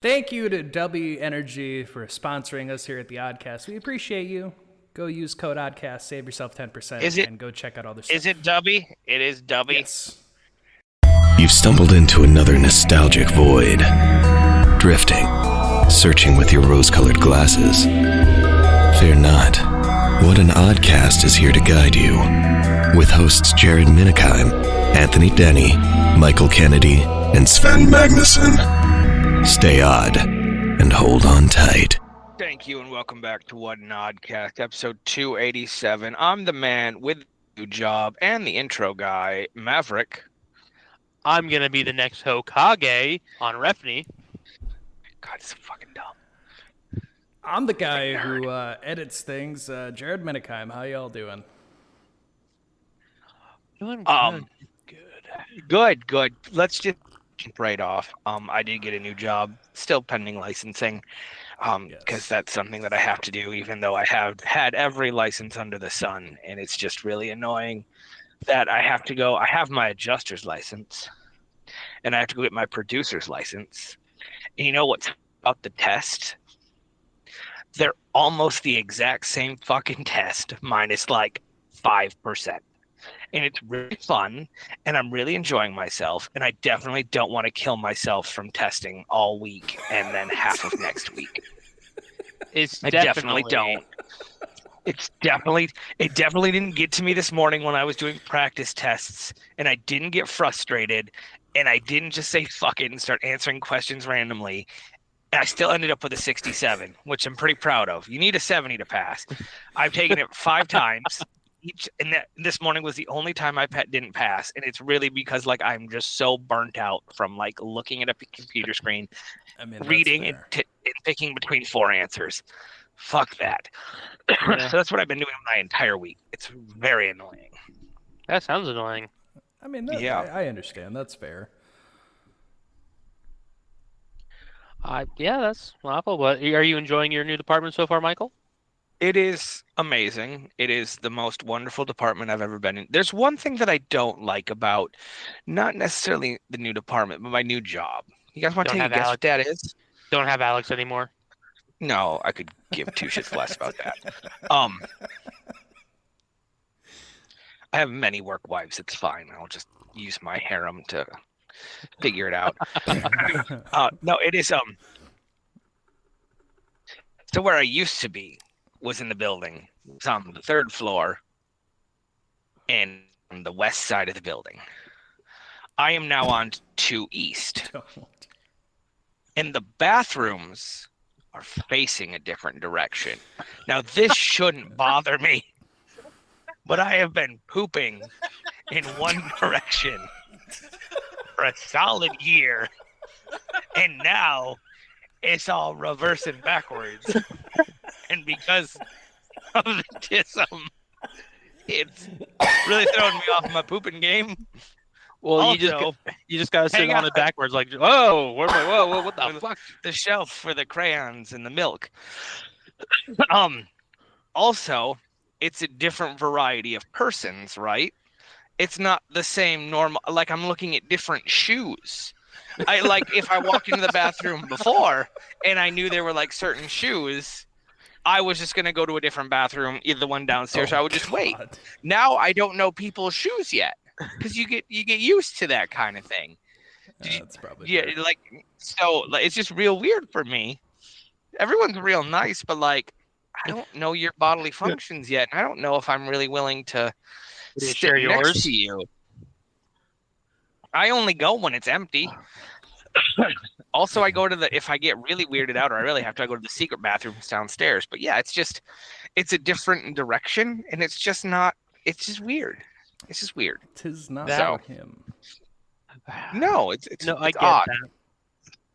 Thank you to W Energy for sponsoring us here at the Oddcast. We appreciate you. Go use code Oddcast, save yourself 10%, Is it and go check out all their is stuff. it Dubby? It is Dubby. Yes. You've stumbled into another nostalgic void. Drifting, searching with your rose-colored glasses. Fear not. What an Oddcast is here to guide you. With hosts Jared Minikheim, Anthony Denny, Michael Kennedy, and Sven Magnuson. Stay odd and hold on tight. Thank you and welcome back to What an Oddcast, episode 287. I'm the man with the new job and the intro guy, Maverick. I'm going to be the next Hokage on Refney. God, it's so fucking dumb. I'm the guy who edits things. Jared Minikheim, how y'all doing? Doing Good. Let's just jump right off. I did get a new job, still pending licensing, because that's something that I have to do, even though I have had every license under the sun, and it's just really annoying that I have to go. I have my adjuster's license, and I have to go get my producer's license. And you know what's about the test? They're almost the exact same fucking test, minus like 5%. And it's really fun, and I'm really enjoying myself, and I definitely don't want to kill myself from testing all week and then half of next week. I definitely don't. It definitely didn't get to me this morning when I was doing practice tests, and I didn't get frustrated, and I didn't just say fuck it and start answering questions randomly. And I still ended up with a 67, which I'm pretty proud of. You need a 70 to pass. I've taken it 5 times. This morning was the only time I didn't pass, and it's really because like I'm just so burnt out from like looking at a computer screen, reading and picking between 4 answers. Fuck that. Yeah. So that's what I've been doing my entire week. It's very annoying. That sounds annoying. I mean, Yeah. I understand. That's fair. Yeah, that's awful. But are you enjoying your new department so far, Michael? It is amazing. It is the most wonderful department I've ever been in. There's one thing that I don't like about, not necessarily the new department, but my new job. You guys want to take a guess what that is? Don't have Alex anymore. No, I could give 2 shits less about that. I have many work wives. It's fine. I'll just use my harem to figure it out. No, it is so where I used to be was in the building. It's on the 3rd floor and on the west side of the building. I am now on 2 east. And the bathrooms are facing a different direction. Now, this shouldn't bother me, but I have been pooping in one direction for a solid year, and now it's all reversing backwards. And because of the tism, it's really throwing me off my pooping game. Well, Also, you just gotta sit hang on on. it backwards, like whoa, what the fuck? The shelf for the crayons and the milk. Also, it's a different variety of persons, right? It's not the same normal. Like I'm looking at different shoes. I like if I walked into the bathroom before and I knew there were like certain shoes, I was just gonna go to a different bathroom, either the one downstairs. I would just wait. Now I don't know people's shoes yet because you get used to that kind of thing. That's probably Yeah, like so like, it's just real weird for me. Everyone's real nice, but like I don't know your bodily functions yet. And I don't know if I'm really willing to Share sit next yours. to you. I only go when it's empty. Also, I go to if I get really weirded out or I really have to, I go to the secret bathrooms downstairs. But yeah, it's a different direction, and it's just weird. It's just weird. Tis not So- him. No, it's No, I it's get odd. that.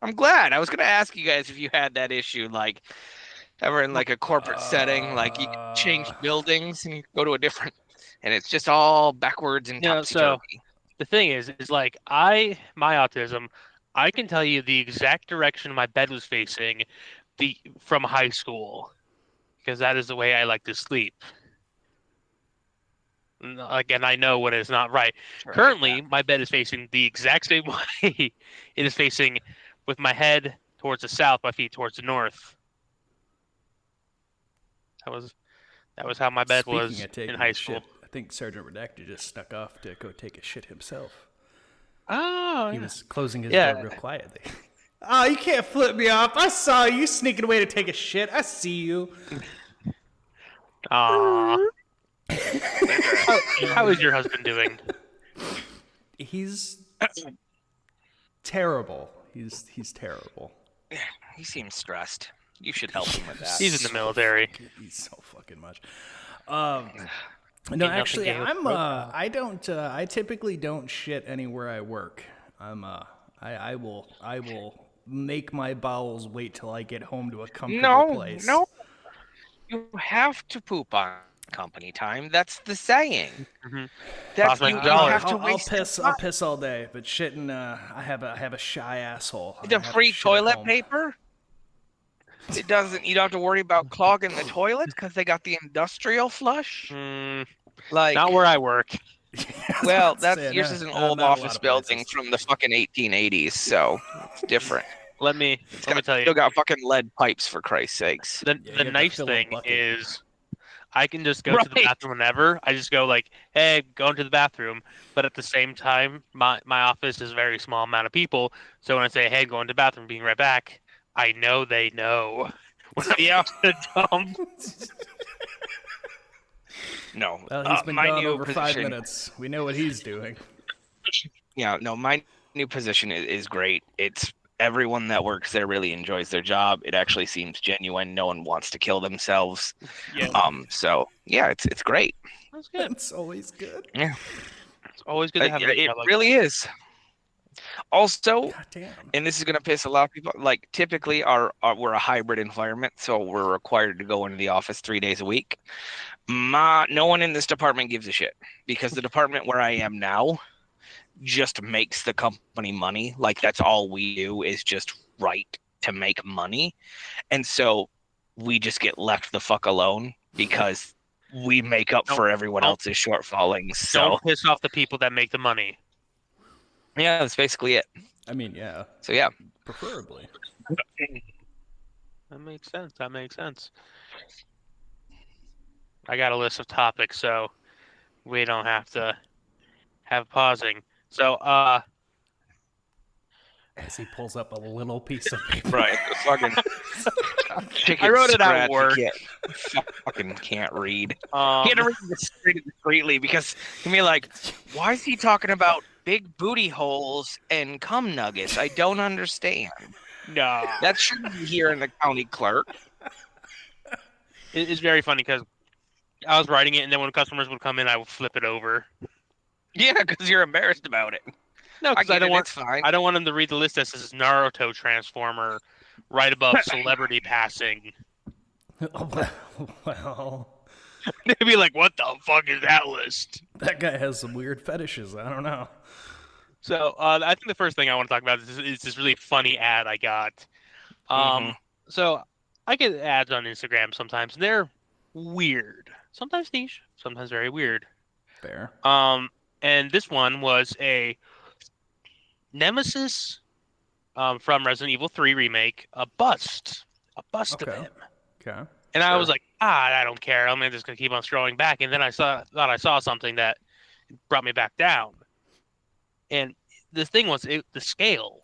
I'm glad. I was gonna ask you guys if you had that issue, like ever in like a corporate setting, like you change buildings and you go to a different, and it's just all backwards and Yeah, topsy-turvy. The thing is like my autism, I can tell you the exact direction my bed was facing from high school, because that is the way I like to sleep. Again, I know when it's not right. Currently, my bed is facing the exact same way. It is facing with my head towards the south, my feet towards the north. That was how my bed Speaking was of taking in high a school. shit, I think Sergeant Redacted just snuck off to go take a shit himself. Oh, He was closing his Yeah. door real quietly. Oh, you can't flip me off. I saw you sneaking away to take a shit. I see you. Aw. How is your husband doing? He's terrible. He's terrible. He seems stressed. You should help him with that. He's in the military. He's so fucking much. No, Ain't actually, nothing gained with I don't. I typically don't shit anywhere I work. I will make my bowels wait till I get home to a comfortable place. No. You have to poop on company time. That's the saying. Mhm. That's Cost me you, $1. you have to I'll waste piss. time. I'll piss all day, but shitting. I have a shy asshole. I The have to free shit at toilet home. paper. It doesn't. You don't have to worry about clogging the toilets because they got the industrial flush. Like, Not where I work. well, That's that's yours is an not old a lot office of building places. from the fucking 1880s, so it's different. Let me tell you. Still got fucking lead pipes for Christ's sakes. Yeah, The you have to nice fill a thing bucket. is I can just go to the Right. bathroom whenever. I just go like, hey, go into the bathroom. But at the same time, my office is a very small amount of people. So when I say, hey, go into the bathroom, being right back, I know they know. When Yeah. I'm dumb. No. Well, he's been my gone new over 5 position- minutes. We know what he's doing. Yeah, no, my new position is great. It's everyone that works there really enjoys their job. It actually seems genuine. No one wants to kill themselves. Yeah, So yeah, it's great. that's good. It's always good. It's always good to have a It job like really is. Also, God damn. and this is gonna piss a lot of people. Like typically, we're a hybrid environment, so we're required to go into the office 3 days a week. No one in this department gives a shit because the department where I am now just makes the company money. Like that's all we do is just write to make money, and so we just get left the fuck alone because we make up for everyone don't- else's shortfallings. So Don't piss off the people that make the money. yeah, that's basically it. I mean, yeah, So yeah. preferably. That makes sense. That makes sense. I got a list of topics, so we don't have to have pausing. So, As he pulls up a little piece of paper. Right, fucking chicken I wrote it at scratch, work. you fucking can't read. He um, had to read this discreetly because he'd be like, "Why is he talking about big booty holes and cum nuggets? I don't understand. no, That shouldn't be here in the county clerk." it's very funny because I was writing it, and then when customers would come in, I would flip it over. Yeah, because you're embarrassed about it. No, because I don't want it's fine. I don't want them to read the list that says Naruto Transformer right above celebrity passing. Well, They'd be like, "What the fuck is that list?" that guy has some weird fetishes. I don't know. So I think the first thing I want to talk about is this really funny ad I got. So I get ads on Instagram sometimes, and they're weird. Sometimes niche, sometimes very weird. Fair. And this one was a Nemesis from Resident Evil 3 remake, a bust of Okay. him. Okay. And I was like, I don't care. I'm just gonna keep on scrolling back. And then I thought I saw something that brought me back down. And the thing was the scale.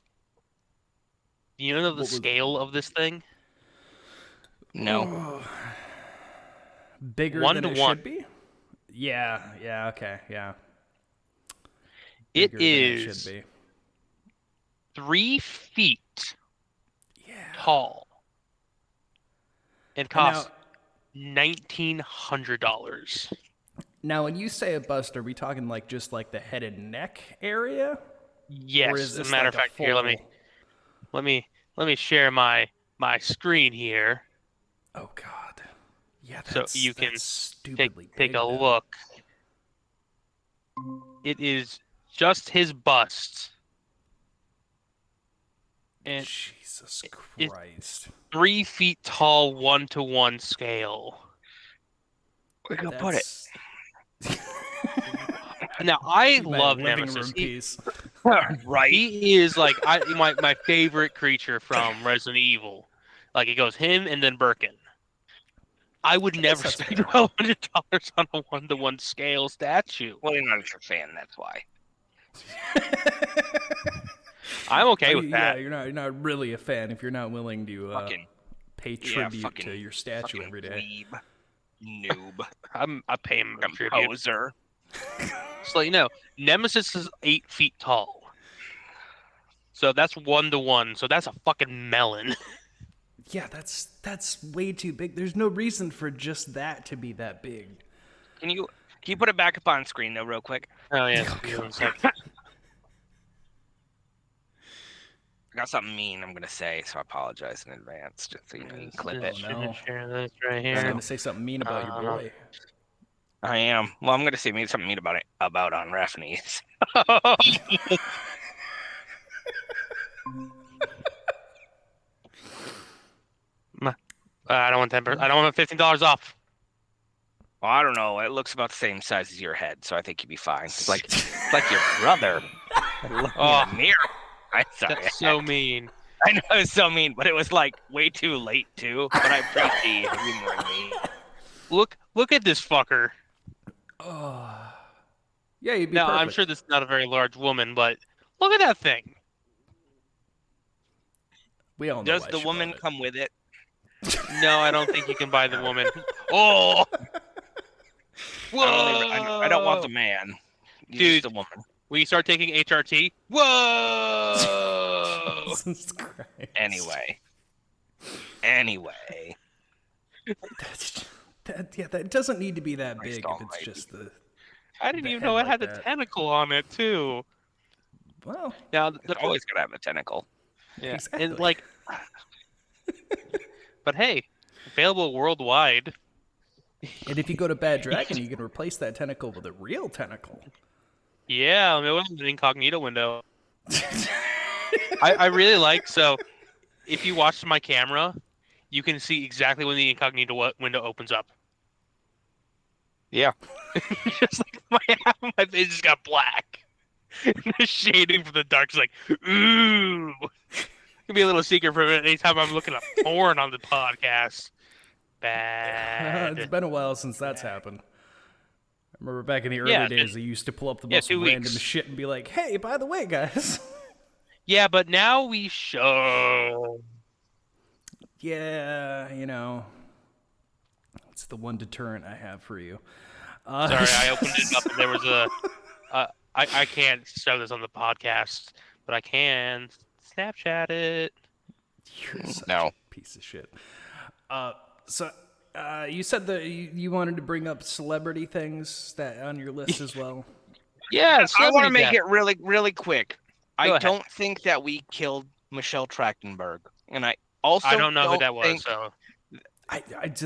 You know the What was- scale of this thing? No. Bigger 1 than to it 1. should be? Yeah, okay, yeah. It Bigger than it is should be. 3 feet Yeah. tall and And costs $1,900. Now, when you say a bust, are we talking like just like the head and neck area? Yes, Or is as a this matter like of fact, here let me share my screen here. Oh God. Yeah, So that's, you can that's stupidly Take big, a though. look. It is just his bust. And Jesus it- Christ. 3 feet tall, 1-to-1 scale. Where can I put it? That's Now I my love living Nemesis. room piece. Right. He is like my favorite creature from Resident Evil. Like it goes him and then Birkin. I would never that's spend fair. $1,200 on a 1-to-1 scale statue. Well, you're not a true fan, that's why. I'm okay with that. Yeah, you're not really a fan if you're not willing to Fucking pay tribute to your statue fucking every day. Weeb. Noob. I pay him a Fucking tribute. poser. So you know, Nemesis is 8 feet tall. So that's 1-to-1. So that's a fucking melon. Yeah, that's way too big. There's no reason for just that to be that big. Can you put it back up on screen though, real quick? Oh yeah. I got something mean I'm gonna say, so I apologize in advance. Just so you know, you can clip it. Oh, no. Share this right I'm here. gonna say something mean about your boy. I am. Well, I'm gonna say something mean about on Raffines. I don't want 10%. I don't want $15 off. Well, I don't know. It looks about the same size as your head, so I think you'd be fine. It's like your brother. Oh. In the mirror. I'm sorry. That's so mean. I know it's so mean, but it was like way too late too. But I appreciate you ignoring me. Look at this fucker. Oh. Yeah, you'd be Now, perfect. I'm sure this is not a very large woman, but look at that thing. We all know Does why the she woman bought it. come with it? No, I don't think you can buy the woman. Oh! Whoa! I don't want the man. Dude. The woman. Will you start taking HRT? Whoa! Jesus Christ. Anyway. That doesn't need to be that Christ big if it's almighty. just the. I didn't The even head know it like had that. the tentacle on it too. Well, Now It's always gonna have a tentacle. yeah, exactly. and like, but hey, available worldwide. and if you go to Bad Dragon, you can replace that tentacle with a real tentacle. Yeah, I mean, it was an incognito window. I really like so. If you watch my camera, you can see exactly when the incognito window opens up. Yeah. Just like half of my face just got black. The shading from the dark is like, ooh. It could be a little secret for a minute anytime I'm looking up porn on the podcast. Bad. It's been a while since that's happened. I remember back in the early Yeah, days, I used to pull up the yeah, most 2 random weeks. shit and be like, "Hey, by the way, guys." Yeah, but now we show. Yeah, you know, it's the one deterrent I have for you. Sorry, I opened it up and there was a. I can't show this on the podcast, but I can Snapchat it. You're such No. a piece of shit. So you said that you wanted to bring up celebrity things that on your list as well. Yeah, I want to make death. it really, really quick. Go I ahead. don't think that we killed Michelle Trachtenberg, and I also I don't know who that was. think- So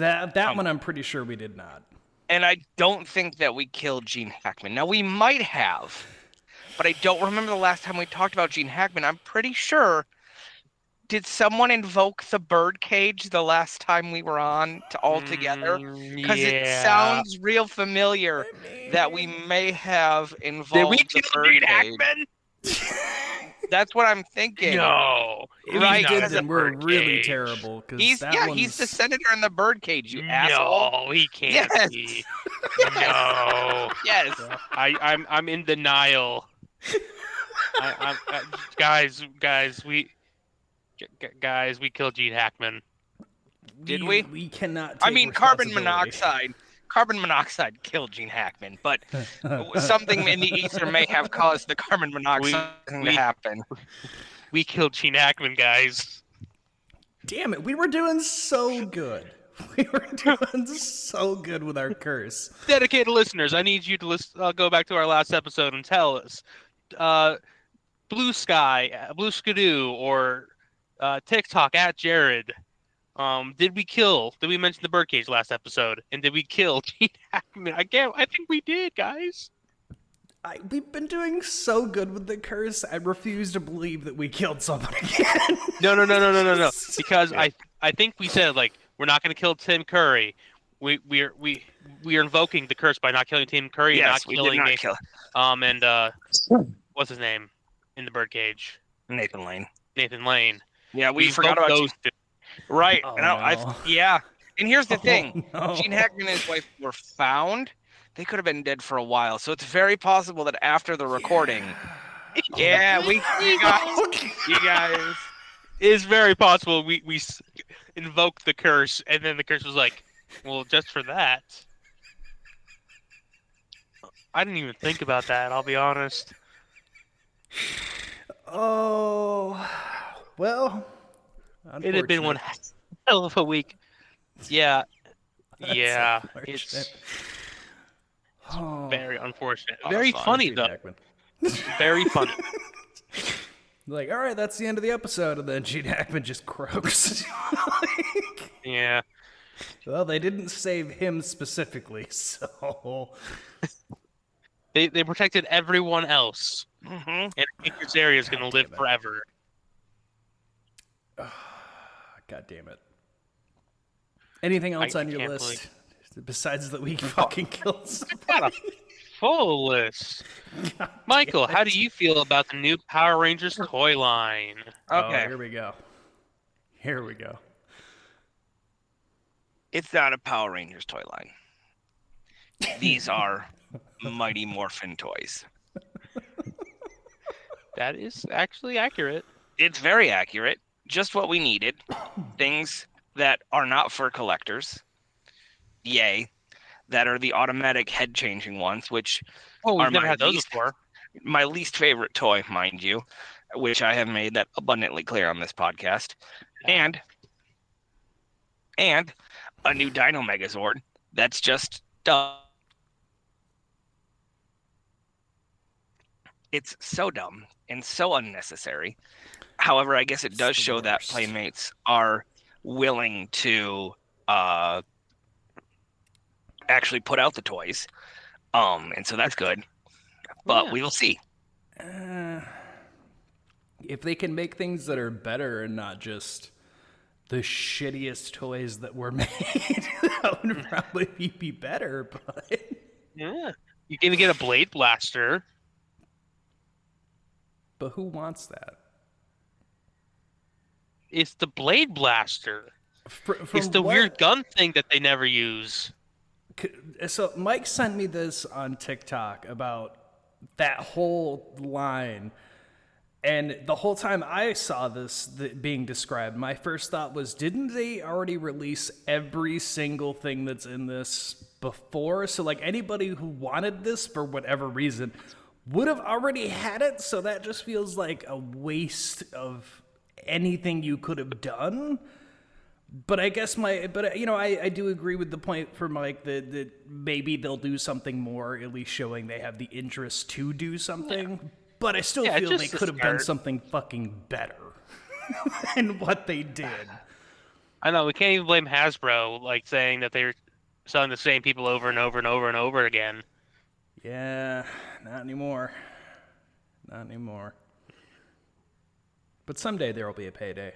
That one I'm pretty sure we did not. And I don't think that we killed Gene Hackman. Now, we might have, but I don't remember the last time we talked about Gene Hackman. I'm pretty sure. Did someone invoke the birdcage the last time we were on all together? Because it sounds real familiar that we may have involved Did we the kill Gene birdcage. Hackman? That's what I'm thinking. No. If Right, we did, because then of we're really birdcage. terrible. Cause He's that he's the one's- senator in the birdcage, you asshole. No, he can't Yes. be. Yes. No. Yes. I'm in denial. Guys, we killed Gene Hackman. Did we? We cannot. I take mean, carbon responsibility. monoxide. Carbon monoxide killed Gene Hackman, but something in the ether may have caused the carbon monoxide to happen. We killed Gene Hackman, guys. Damn it, we were doing so good. We were doing so good with our curse. Dedicated listeners, I need you to go back to our last episode and tell us. Blue Sky, Blue Skidoo, or TikTok at Jared. Did we mention the birdcage last episode? And did we kill Gene Hackman? I think we did, guys. We've been doing so good with the curse. I refuse to believe that we killed someone again. No. Because I think we said like we're not going to kill Tim Curry. We're invoking the curse by not killing Tim Curry and Yes, not we killing did not kill. and what's his name? in the birdcage? Nathan Lane. Nathan Lane. Yeah, we forgot about those two. Right. Oh, No, no. yeah. And here's the thing. no. Gene Hackman and his wife were found. They could have been dead for a while. So it's very possible that after the recording. Yeah, you guys. It's very possible we invoked the curse, and then the curse was like, well, just for that. I didn't even think about that, I'll be honest. Oh, well. It had been one hell of a week. Yeah. Yeah. It's very unfortunate. Very funny, though. Very funny. Like, all right, that's the end of the episode, and then Gene Hackman just croaks. Yeah. Well, they didn't save him specifically, so... They protected everyone else. Mm-hmm. And I think this area is going to live forever. God damn it. Anything else on your list? Besides that we fucking killed somebody? I got a full list. Michael, how do you feel about the new Power Rangers toy line? Okay. Oh, here we go. Here we go. It's not a Power Rangers toy line. These are Mighty Morphin toys. That is actually accurate. It's very accurate. Just what we needed. Things that are not for collectors. Yay. That are the automatic head-changing ones, which we've never had those before. My least favorite toy, mind you, which I have made that abundantly clear on this podcast. And a new Dino Megazord that's just dumb. It's so dumb and so unnecessary. However, I guess it does show that Playmates are willing to actually put out the toys. And so that's good. But we will see. If they can make things that are better and not just the shittiest toys that were made, that would probably be better, but... Yeah. You can get a Blade Blaster. But who wants that? It's the Blade Blaster. It's the what? weird gun thing that they never use. So Mike sent me this on TikTok about that whole line. And the whole time I saw this being described, my first thought was, didn't they already release every single thing that's in this before? So like anybody who wanted this for whatever reason would have already had it. So that just feels like a waste of anything you could have done. But I guess I do agree with the point for Mike that maybe they'll do something more, at least showing they have the interest to do something. Yeah. But I still feel they could have done something fucking better than what they did. I know, we can't even blame Hasbro, like saying that they're selling the same people over and over and over and over again. Yeah, not anymore. Not anymore. But someday there will be a payday.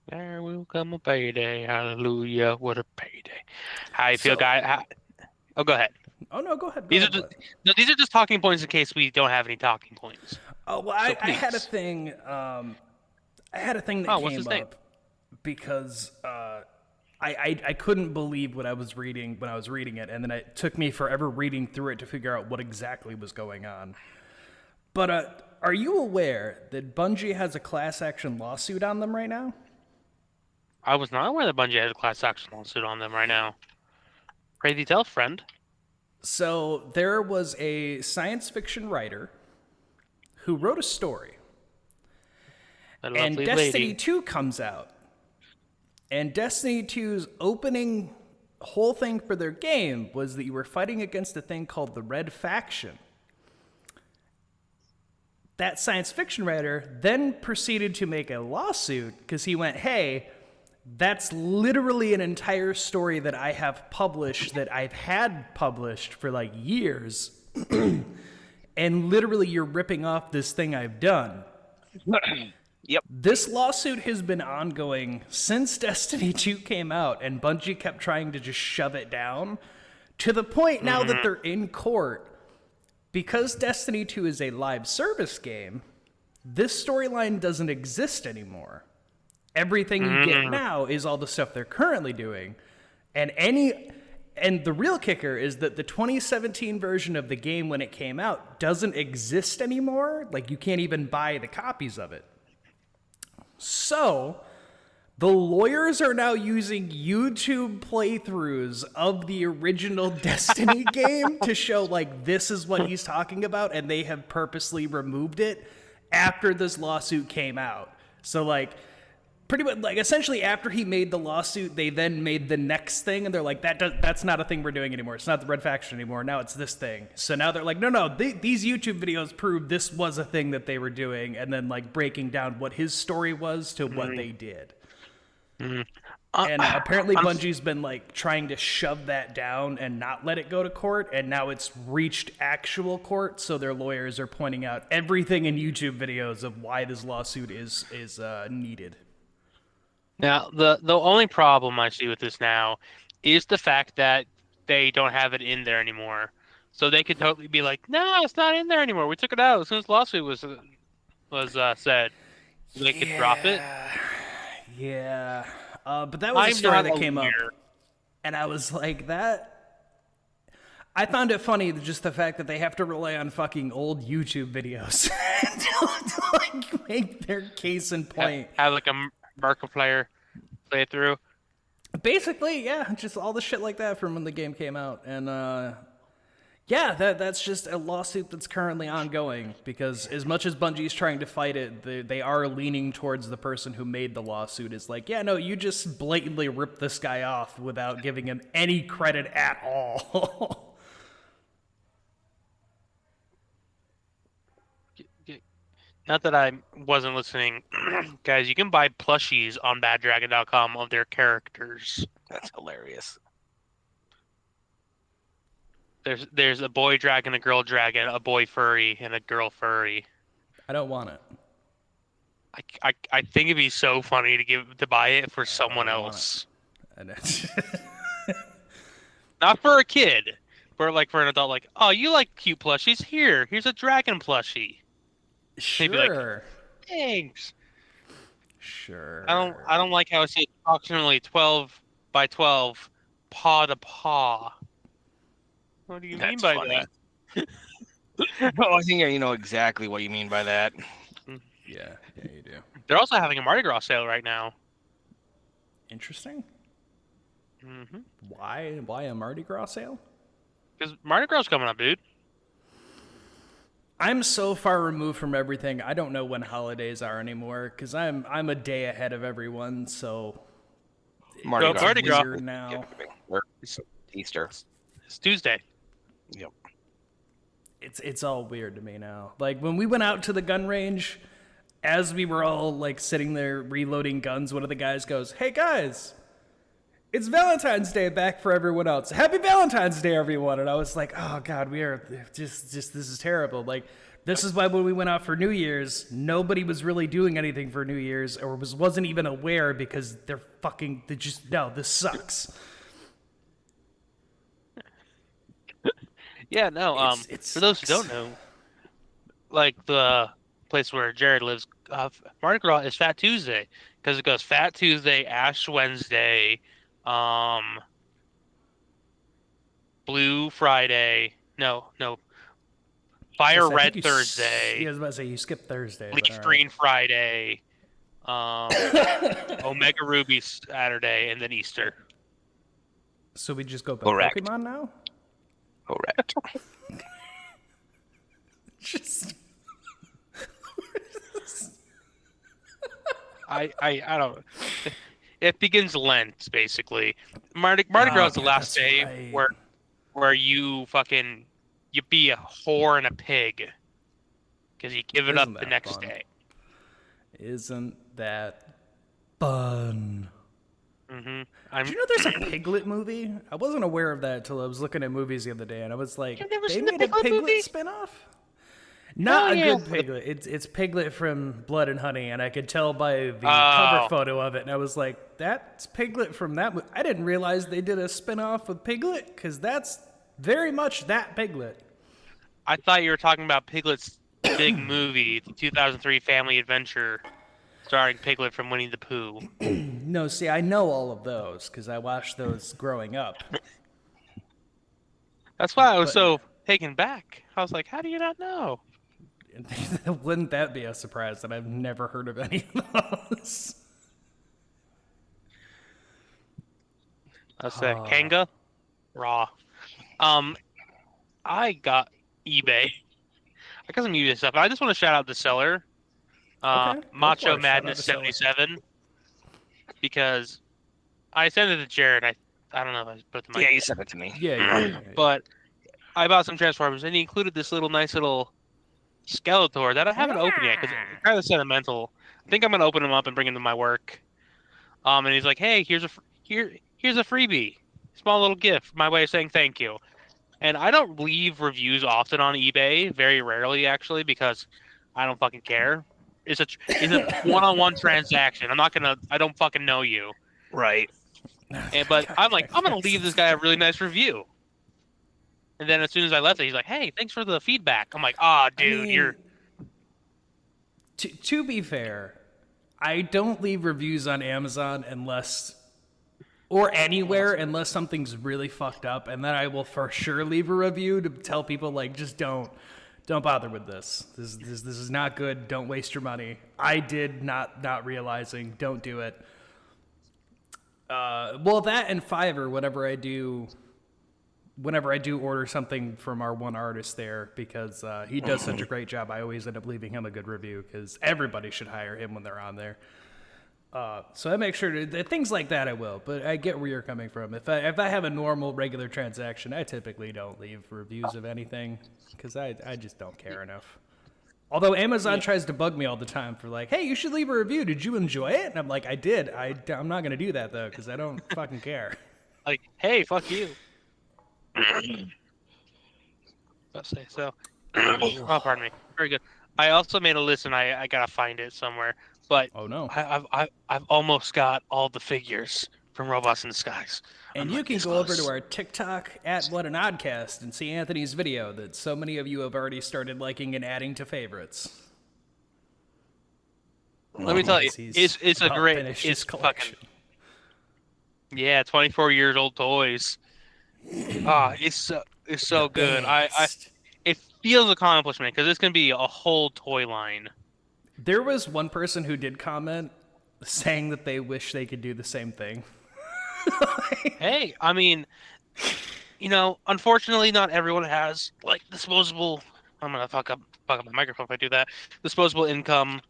There will come a payday. Hallelujah, what a payday. How you feel, guy? Oh, go ahead. Oh, no, go ahead. These are just talking points in case we don't have any talking points. Oh, well, I had a thing. I had a thing that came up because I couldn't believe what I was reading when I was reading it, and then it took me forever reading through it to figure out what exactly was going on. But are you aware that Bungie has a class action lawsuit on them right now? I was not aware that Bungie has a class action lawsuit on them right now. Crazy tell, friend. So there was a science fiction writer who wrote a story. And Destiny 2 comes out. And Destiny 2's opening whole thing for their game was that you were fighting against a thing called the Red Faction. That science fiction writer then proceeded to make a lawsuit because he went, hey, that's literally an entire story that I have published, that I've had published for like years. And literally you're ripping off this thing I've done. Yep. This lawsuit has been ongoing since Destiny 2 came out, and Bungie kept trying to just shove it down to the point now that they're in court. because Destiny 2 is a live service game, this storyline doesn't exist anymore. Everything you get now is all the stuff they're currently doing. And the real kicker is that the 2017 version of the game when it came out doesn't exist anymore. Like, you can't even buy the copies of it. So, the lawyers are now using YouTube playthroughs of the original Destiny game to show, like, this is what he's talking about, and they have purposely removed it after this lawsuit came out. So, like, pretty much, like, essentially after he made the lawsuit, they then made the next thing, and they're like, that's not a thing we're doing anymore. It's not the Red Faction anymore. Now it's this thing. So now they're like, no, these YouTube videos prove this was a thing that they were doing, and then, like, breaking down what his story was to what they did. And apparently Bungie's been, like, trying to shove that down and not let it go to court, and now it's reached actual court, so their lawyers are pointing out everything in YouTube videos of why this lawsuit is needed. Now, the only problem I see with this now is the fact that they don't have it in there anymore. So they could totally be like, no, it's not in there anymore. We took it out as soon as the lawsuit was said. They could drop it. Yeah. But that was a story that came up. And I was like, I found it funny, just the fact that they have to rely on fucking old YouTube videos to like, make their case in point. Have like a Markiplier playthrough. Basically, yeah, just all the shit like that from when the game came out. And yeah, that's just a lawsuit that's currently ongoing, because as much as Bungie's trying to fight it, they are leaning towards the person who made the lawsuit. Is like, yeah, no, you just blatantly ripped this guy off without giving him any credit at all. Not that I wasn't listening, guys. You can buy plushies on baddragon.com of their characters. That's hilarious. There's a boy dragon, a girl dragon, a boy furry, and a girl furry. I don't want it. I think it'd be so funny to buy it for someone else. Not for a kid, but like for an adult. Like, oh, you like cute plushies? Here's a dragon plushie. Sure. They'd be like, thanks. Sure. I don't like how it says approximately 12 by 12, paw to paw. What do you mean by that? Oh, I think you know exactly what you mean by that. Yeah, you do. They're also having a Mardi Gras sale right now. Interesting. Mm-hmm. Why a Mardi Gras sale? Because Mardi Gras is coming up, dude. I'm so far removed from everything. I don't know when holidays are anymore, because I'm a day ahead of everyone. So Mardi Gras now. It's Easter. It's Tuesday. Yep. It's all weird to me now. Like, when we went out to the gun range, as we were all like sitting there reloading guns, one of the guys goes, "Hey guys, it's Valentine's Day back for everyone else. Happy Valentine's Day, everyone." And I was like, oh God, we are just this is terrible. Like, this is why when we went out for New Year's, nobody was really doing anything for New Year's, or wasn't even aware, because this sucks. Yeah, no. It for those who don't know, like the place where Jared lives, Mardi Gras is Fat Tuesday, because it goes Fat Tuesday, Ash Wednesday, Blue Friday. No. Fire Red Thursday. I was about to say you skipped Thursday. Leaf Green Friday. Omega Ruby Saturday, and then Easter. So we just go by Correct. Pokemon now? Correct. Just. I don't. It begins Lent, basically. Mardi Gras is the last day where you be a whore and a pig, because you give it up the next day. Isn't that fun? Mm-hmm. Did you know there's a Piglet movie? I wasn't aware of that until I was looking at movies the other day, and I was like, they made a Piglet spinoff? Not a good Piglet. It's Piglet from Blood and Honey, and I could tell by the cover photo of it, and I was like, that's Piglet from that movie. I didn't realize they did a spinoff with Piglet, because that's very much that Piglet. I thought you were talking about Piglet's big movie, the 2003 family adventure starring Piglet from Winnie the Pooh. No, see, I know all of those because I watched those growing up. That's why I was so taken back. I was like, how do you not know? Wouldn't that be a surprise that I've never heard of any of those? That's that Kanga Raw. I got eBay. I got some eBay stuff. I just want to shout out the seller, Okay, Macho go for it. Shout out Madness the seller. 77, because I sent it to Jared. I don't know if I put the mic. Yeah, you sent it to me. Yeah. But I bought some Transformers, and he included this nice little Skeletor that I haven't opened yet because it's kind of sentimental. I think I'm gonna open him up and bring him to my work. And he's like, "Hey, here's a freebie, small little gift, my way of saying thank you." And I don't leave reviews often on eBay, very rarely actually, because I don't fucking care. It's a one-on-one transaction. I don't fucking know you. Right. But I'm like, I'm gonna leave this guy a really nice review. And then as soon as I left it, he's like, "Hey, thanks for the feedback." I'm like, dude, you're. To be fair, I don't leave reviews on Amazon or anywhere unless something's really fucked up, and then I will for sure leave a review to tell people like, just don't bother with this. This is not good. Don't waste your money. I did not realizing. Don't do it. Well, that and Fiverr. Whenever I do order something from our one artist there, because he does such a great job, I always end up leaving him a good review because everybody should hire him when they're on there. So I make sure things like that I will, but I get where you're coming from. If I have a normal, regular transaction, I typically don't leave reviews of anything because I just don't care enough. Although Amazon tries to bug me all the time for like, hey, you should leave a review. Did you enjoy it? And I'm like, I did. I'm not going to do that though because I don't fucking care. Like, hey, fuck you. Let's say so. Oh, pardon me. Very good. I also made a list, and I gotta find it somewhere. But Oh no! I've almost got all the figures from Robots in Disguise. And you can go over to our TikTok at What an Oddcast and see Anthony's video that so many of you have already started liking and adding to favorites. Let me tell you, it's a great collection. Yeah, 24 years old toys. It's so good. It feels accomplishment because it's gonna be a whole toy line. There was one person who did comment saying that they wish they could do the same thing. Hey, I mean, unfortunately, not everyone has like disposable. I'm gonna fuck up my microphone if I do that. Disposable income,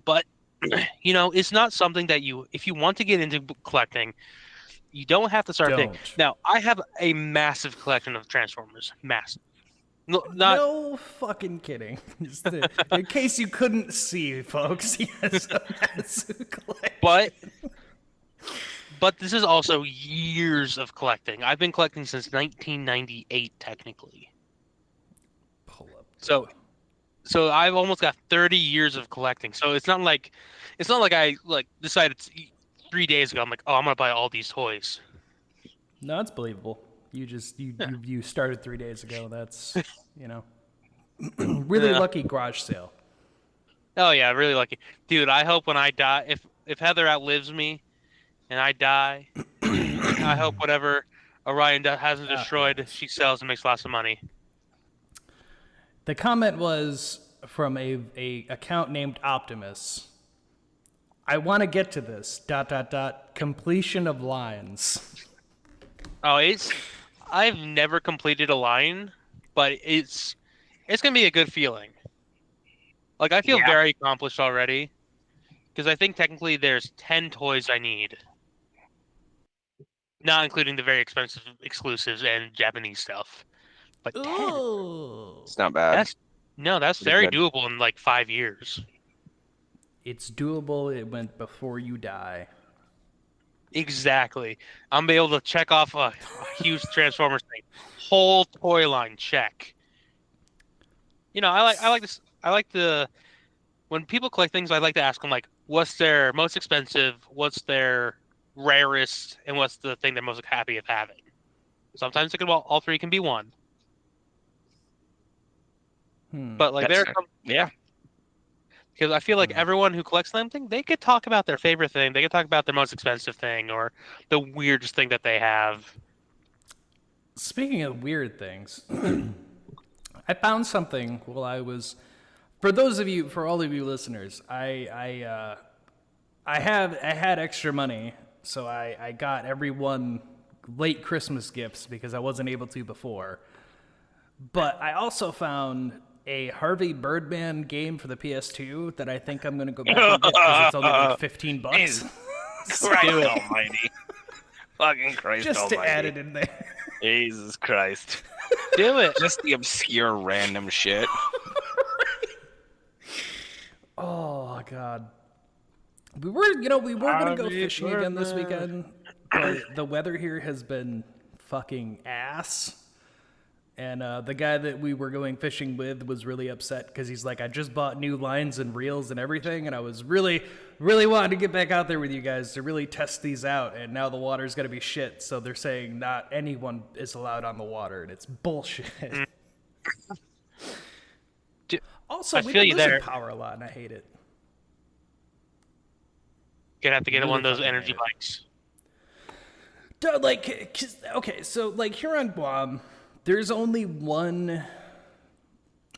but it's not something that if you want to get into collecting, you don't have to start big. Now, I have a massive collection of Transformers. Massive. No fucking kidding. In case you couldn't see, folks, he has a massive collection. But this is also years of collecting. I've been collecting since 1998, technically. Pull up. So I've almost got 30 years of collecting. So it's not like I decided 3 days ago. I'm like, I'm gonna buy all these toys. No, it's believable. You started 3 days ago. That's really lucky garage sale. Oh yeah, really lucky, dude. I hope when I die, if Heather outlives me, and I die, I hope whatever Orion hasn't destroyed, she sells and makes lots of money. The comment was from a account named Optimus. I want to get to this. ... Completion of lines. Oh, I've never completed a line, but it's gonna be a good feeling. Like I feel very accomplished already, because I think technically there's 10 toys I need, not including the very expensive exclusives and Japanese stuff. But 10. It's not bad. That's very doable in like 5 years. It's doable. It went before you die. Exactly. I'm able to check off a huge Transformers thing. Whole toy line check. I like this. I like when people collect things, I like to ask them like, what's their most expensive, what's their rarest, and what's the thing they're most happy of having. Sometimes all three can be one. But like That's- there are some, yeah. because I feel like everyone who collects something, they could talk about their favorite thing. They could talk about their most expensive thing or the weirdest thing that they have. Speaking of weird things, I found something while I was. For all of you listeners, I had extra money, so I got everyone late Christmas gifts because I wasn't able to before. But I also found a Harvey Birdman game for the PS2 that I think I'm gonna go back and get because it's only like $15. Jesus Christ almighty. Fucking Christ Just almighty. to add it in there. Jesus Christ. Do it. Just the obscure random shit. Oh God. We were gonna go fishing again this weekend, but the weather here has been fucking ass. And the guy that we were going fishing with was really upset because he's like, I just bought new lines and reels and everything, and I was really, really wanting to get back out there with you guys to really test these out, and now the water's gonna be shit, so they're saying not anyone is allowed on the water, and it's bullshit. Also, I we feel been you losing there. power a lot, and I hate it. Gonna have to get Really one of those fucking energy hate it. bikes. Okay, so like here on Guam, there's only one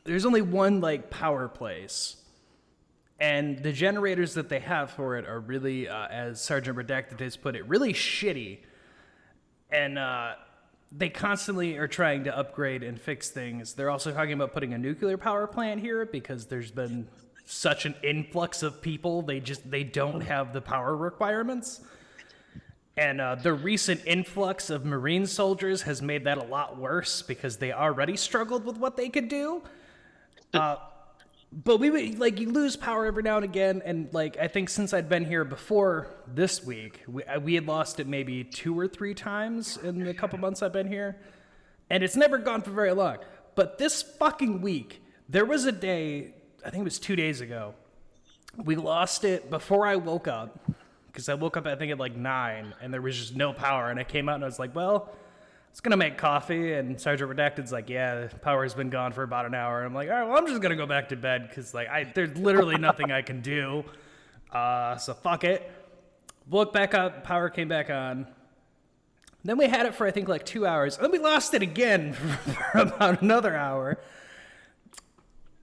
like power place, and the generators that they have for it are really, as Sergeant Redacted has put it, really shitty, and they constantly are trying to upgrade and fix things. They're also talking about putting a nuclear power plant here because there's been such an influx of people, they don't have the power requirements. And the recent influx of Marine soldiers has made that a lot worse because they already struggled with what they could do. But we would, like, you lose power every now and again, and like I think since I'd been here before this week, we had lost it maybe 2 or 3 times in the couple months I've been here, and it's never gone for very long. But this fucking week, there was a day, I think it was 2 days ago, we lost it before I woke up, because I woke up I think at like 9, and there was just no power, and I came out and I was like, well, it's gonna make coffee, and Sergeant Redacted's like, yeah, the power's been gone for about an hour. And I'm like, all right, well, I'm just gonna go back to bed because like there's literally nothing I can do. So fuck it. Woke back up, power came back on. Then we had it for I think like 2 hours. And then we lost it again for about another hour.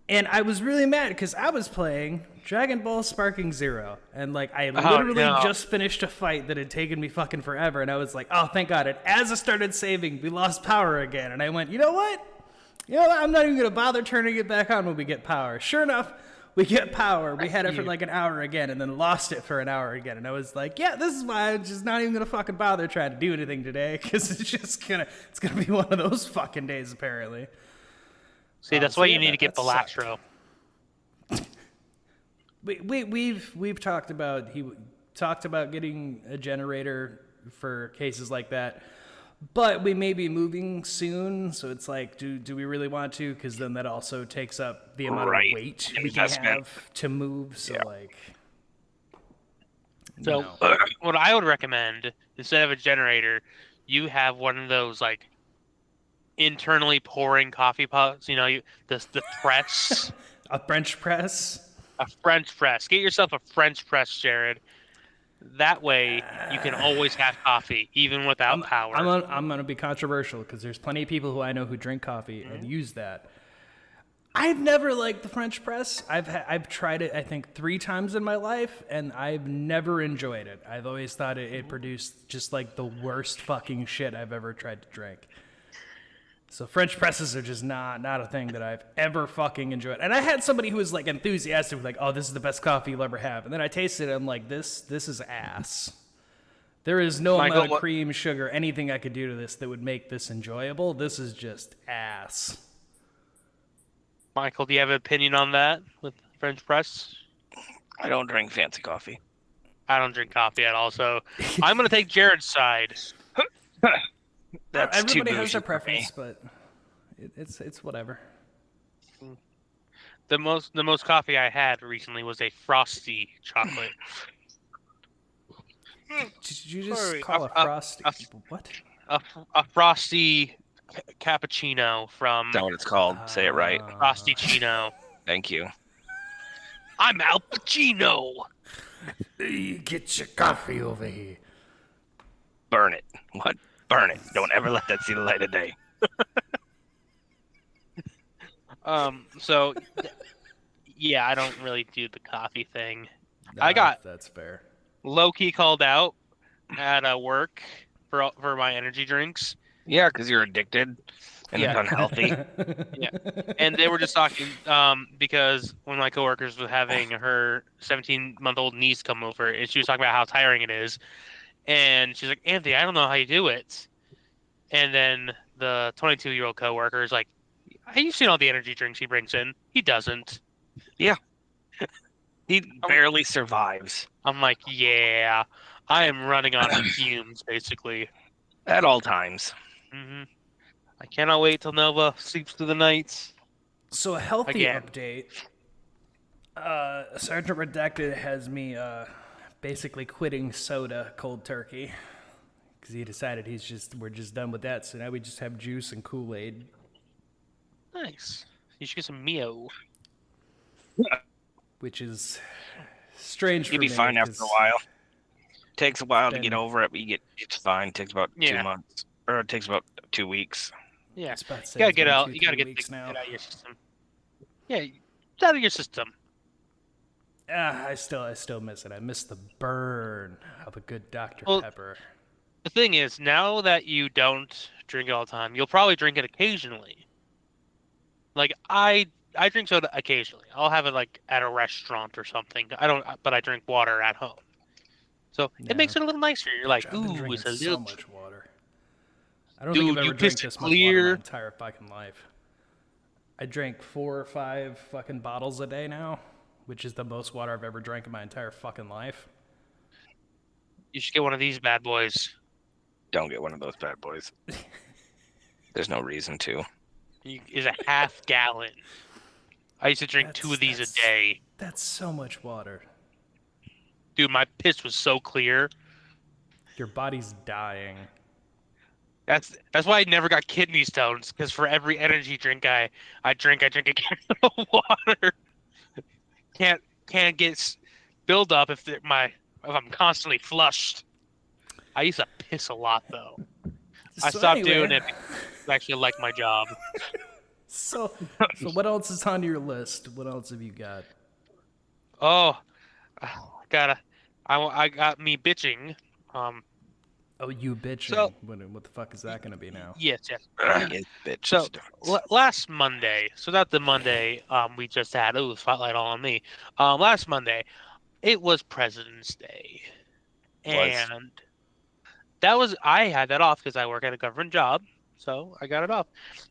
And I was really mad because I was playing Dragon Ball Sparking Zero. And like I literally just finished a fight that had taken me fucking forever. And I was like, oh, thank God. And as I started saving, we lost power again. And I went, you know what? I'm not even going to bother turning it back on when we get power. Sure enough, we get power. We had it for like an hour again and then lost it for an hour again. And I was like, yeah, this is why I'm just not even going to fucking bother trying to do anything today. Because it's going to be one of those fucking days, apparently. See, that's why you need to get Belastro. We've talked about getting a generator for cases like that, but we may be moving soon, so it's like, do we really want to? Because then that also takes up the amount of weight we can have to move. So like, so what I would recommend, instead of a generator, you have one of those like internally pouring coffee pots. You know, the press. A French press. A French press. Get yourself a French press, Jared. That way, you can always have coffee, even without power. I'm gonna be controversial because there's plenty of people who I know who drink coffee and use that. I've never liked the French press. I've tried it I think 3 times in my life, and I've never enjoyed it. I've always thought it produced just like the worst fucking shit I've ever tried to drink. So French presses are just not a thing that I've ever fucking enjoyed. And I had somebody who was like enthusiastic, like, "Oh, this is the best coffee you'll ever have." And then I tasted it, I'm like, "This is ass." There is no amount of cream, sugar, anything I could do to this that would make this enjoyable. This is just ass. Michael, do you have an opinion on that with French press? I don't drink fancy coffee. I don't drink coffee at all, so I'm going to take Jared's side. That's everybody too has their bougie for me. preference, but it's whatever. The most coffee I had recently was a frosty chocolate. Did you just call a frosty? What? A frosty cappuccino from Is that what it's called? Say it right. Frosty-chino. Thank you. I'm Al Pacino. Hey, get your coffee over here. Burn it. What? Burn it. Don't ever let that see the light of day. So, yeah, I don't really do the coffee thing. That's fair. Low-key called out at work for my energy drinks. Yeah, because you're addicted and it's unhealthy. Yeah, and they were just talking because one of my coworkers was having her 17-month-old niece come over, and she was talking about how tiring it is, and she's like, Anthony, I don't know how you do it. And then the 22-year-old coworker is like, have you seen all the energy drinks he brings in? He doesn't. Yeah. He barely survives. I'm like, yeah, I am running on fumes, basically. At all times. Mm-hmm. I cannot wait till Nova sleeps through the nights. So a healthy Again. update. Sergeant Redacted has me basically quitting soda cold turkey because he decided we're just done with that. So now we just have juice and Kool-Aid. Nice. You should get some Mio. Which is strange for You'll me. be fine after a 'cause while. Takes a while to been- get over it, but it's fine. It takes about 2 Yeah. months. Or it takes about 2 weeks. Yeah. I was about to say You gotta it's get been out. 2, You gotta 3 get weeks it now. out of your system. Yeah, it's out of your system. I still miss it. I miss the burn of a good Dr. Well, Pepper. The thing is, now that you don't drink it all the time, you'll probably drink it occasionally. Like I drink soda occasionally. I'll have it like at a restaurant or something. But I drink water at home. So Yeah. it makes it a little nicer. You're like, I've been ooh, drinking it's a so little. much water. I don't Dude, think I've you ever drank pissed this much water in clear. my entire fucking life. I drink 4 or 5 fucking bottles a day now, which is the most water I've ever drank in my entire fucking life. You should get one of these bad boys. Don't get one of those bad boys. There's no reason to. Is a half gallon. I used to drink 2 of these a day. That's so much water. Dude, my piss was so clear. Your body's dying. That's why I never got kidney stones, because for every energy drink I drink a gallon of water. Can't get build up if I'm constantly flushed. I used to piss a lot though. I stopped doing it because I actually like my job. So what else is on your list? What else have you got? Oh, I got me bitching. Oh, you bitching. So- What the fuck is that going to be now? Yes. It's bitch. So, It's different. Last Monday, so not the Monday we just had. Oh, spotlight all on me. Last Monday, it was President's Day, and I had that off because I work at a government job, so I got it off.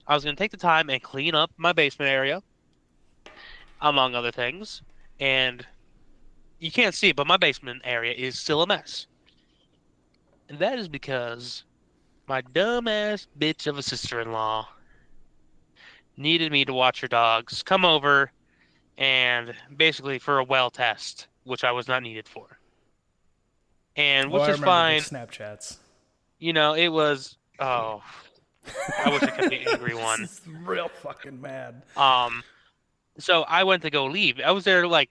I was gonna take the time and clean up my basement area, among other things, and you can't see it, but my basement area is still a mess, and that is because my dumbass bitch of a sister-in-law needed me to watch her dogs come over and basically for a well test, which I was not needed for. And which I is remember fine. the Snapchats. You know, it was I wish I kept the angry one. This is real fucking mad. So I went to go leave. I was there like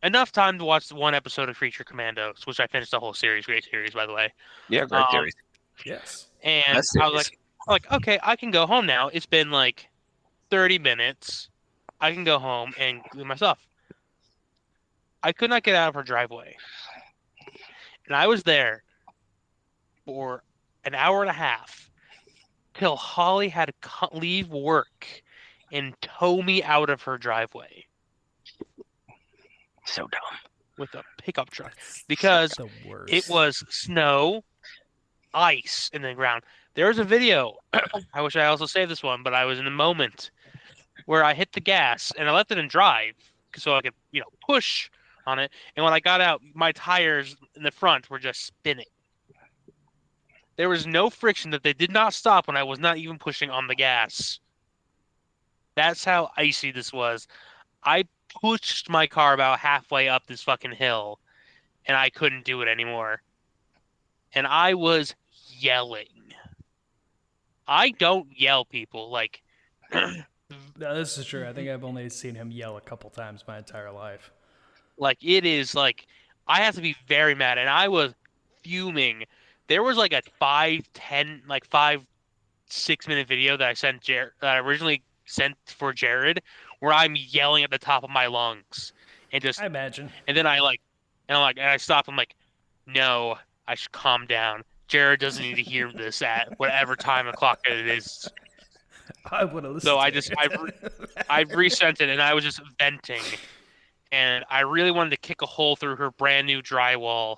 enough time to watch one episode of Creature Commandos, which I finished the whole series. Great series, by the way. Yeah, great theory. Yes. And That's I was serious. like, okay, I can go home now. It's been like 30 minutes. I can go home and clean my stuff. I could not get out of her driveway. And I was there for an hour and a half till Holly had to leave work and tow me out of her driveway So dumb. with a pickup truck because The worst. it was snow, ice in the ground. There was a video. I wish I also saved this one, but I was in a moment where I hit the gas and I left it in drive so I could, push on it. And when I got out, my tires in the front were just spinning. There was no friction that they did not stop when I was not even pushing on the gas. That's how icy this was. I pushed my car about halfway up this fucking hill and I couldn't do it anymore. And I was yelling. I don't yell people like. No, this is true. I think I've only seen him yell a couple times my entire life. Like it is like I have to be very mad, and I was fuming. There was like a 5-6 minute video that I sent that I originally sent for Jared, where I'm yelling at the top of my lungs, and I imagine. and then and I stop. I'm like, no, I should calm down. Jared doesn't need to hear this at whatever time o'clock it is. I would have listened. So I've resent it, and I was just venting. And I really wanted to kick a hole through her brand new drywall,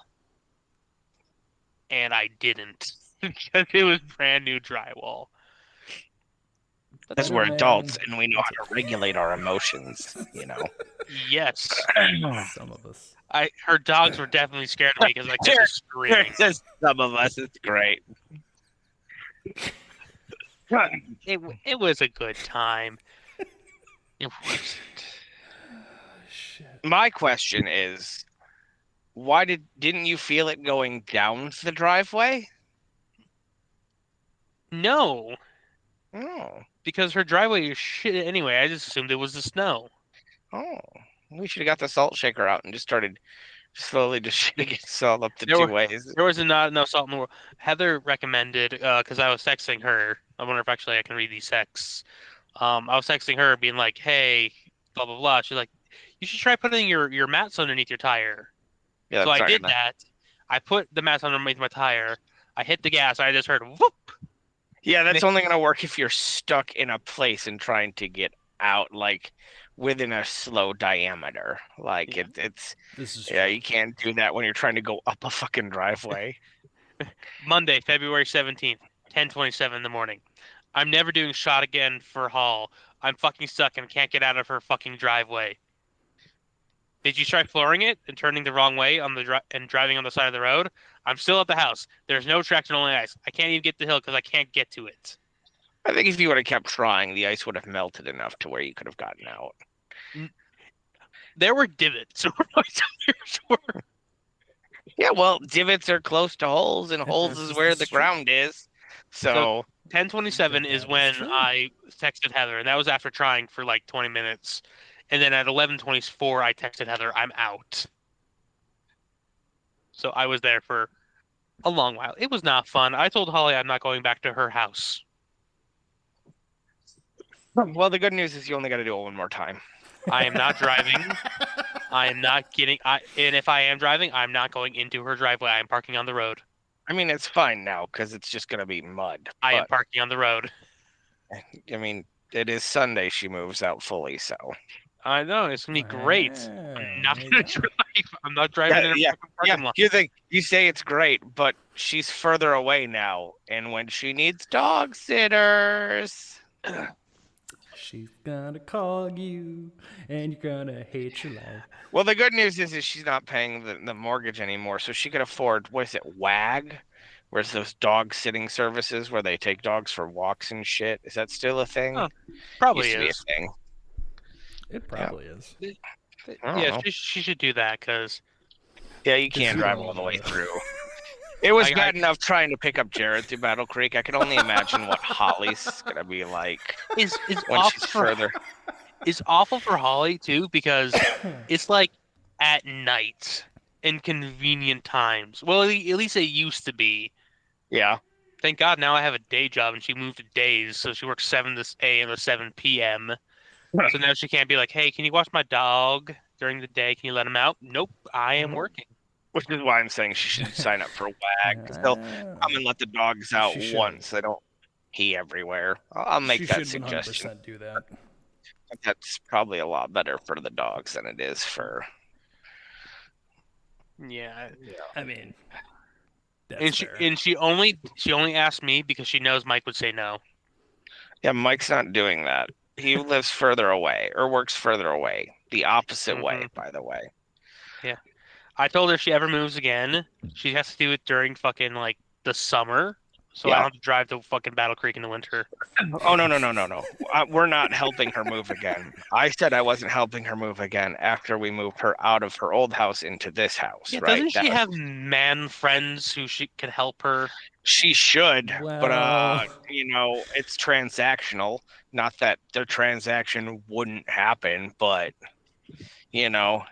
and I didn't because it was brand new drywall. Because we're adults and we know how to regulate our emotions, you know. Yes. Some of us. Her dogs were definitely scared of me because I kept screaming. Just some of us. It's great. It was a good time. It wasn't. My question is, why didn't you feel it going down the driveway? No, Oh, because her driveway is shit anyway. I just assumed it was the snow. oh, we should have got the salt shaker out and just started slowly just shaking salt up the There two were- ways. There was not enough salt in the world. Heather recommended, because I was texting her. I wonder if actually I can read these texts. I was texting her being like, hey, blah, blah, blah. She's like, you should try putting your mats underneath your tire. Yeah, So that's I not did gonna- that. I put the mats underneath my tire. I hit the gas. I just heard whoop. Yeah, that's only gonna work if you're stuck in a place and trying to get out, like within a slow diameter. Like Yeah. it's This is yeah, true. you can't do that when you're trying to go up a fucking driveway. Monday, February 17th, 10:27 in the morning. I'm never doing shot again for Hall. I'm fucking stuck and can't get out of her fucking driveway. Did you try flooring it and turning the wrong way on the and driving on the side of the road? I'm still at the house. There's no traction, only ice. I can't even get the hill because I can't get to it. I think if you would have kept trying, the ice would have melted enough to where you could have gotten out. There were divots where my tires were. Yeah, well, divots are close to holes, and holes is where the ground is. So 10:27 is when true. I texted Heather, and that was after trying for like 20 minutes. And then at 11:24, I texted Heather, I'm out. So I was there for a long while. It was not fun. I told Holly I'm not going back to her house. well, the good news is you only got to do it one more time. I am not driving. I am not getting. And if I am driving, I'm not going into her driveway. I am parking on the road. I mean, it's fine now because it's just gonna be mud. I am but, parking on the road. I mean, it is Sunday. She moves out fully, so I know it's gonna be great. I'm not There you gonna go. drive. I'm not driving in a fucking parking lot. You say it's great, but she's further away now, and when she needs dog sitters, She's gonna call you, and you're gonna hate your life. well, the good news is she's not paying the mortgage anymore, so she could afford, what is it, WAG? Where's those dog sitting services where they take dogs for walks and shit? Is that still a thing? Oh, Probably Used to be a is. thing. It probably is. I don't Yeah, know. she should do that because Yeah, you can't you drive don't all the way know. through. It was I- bad enough trying to pick up Jared through Battle Creek. I can only imagine what Holly's gonna be like is when she's further. It's awful for Holly too because it's like at night in convenient times. Well, at least it used to be. Yeah. Thank God now I have a day job and she moved to days, so she works 7 a.m. to 7 p.m. So now she can't be like, hey, can you watch my dog during the day? Can you let him out? Nope, I am working. Which is why I'm saying she should sign up for WAG, because they'll come and let the dogs out She should. once. They don't pee everywhere. I'll make She that should suggestion. 100% do that. That's probably a lot better for the dogs than it is for. Yeah. I mean, that's And fair. she only asked me because she knows Mike would say no. Yeah, Mike's not doing that. He lives further away or works further away. The opposite way, by the way. I told her if she ever moves again, she has to do it during fucking like the summer so I don't have to drive to fucking Battle Creek in the winter. Oh, no. We're not helping her move again. I said I wasn't helping her move again after we moved her out of her old house into this house, right? Doesn't she have man friends who she can help her? She should, Well... but it's transactional. Not that the transaction wouldn't happen, but I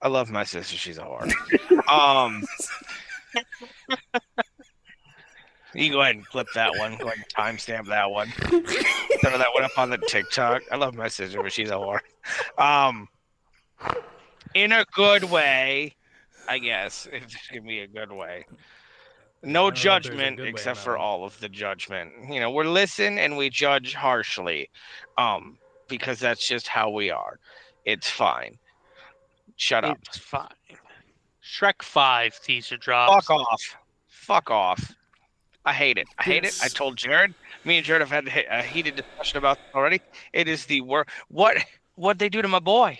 love my sister. She's a whore. You go ahead and clip that one. Go ahead and timestamp that one. Throw that one up on the TikTok. I love my sister, but she's a whore. In a good way, I guess. It's gonna be a good way. No judgment except for all of the judgment. We listen and we judge harshly, because that's just how we are. It's fine. Shut up. It's fine. Shrek 5 teaser drops. Fuck off. I hate it. I told Jared. Me and Jared have had a heated discussion about it already. It is the worst. What they do to my boy?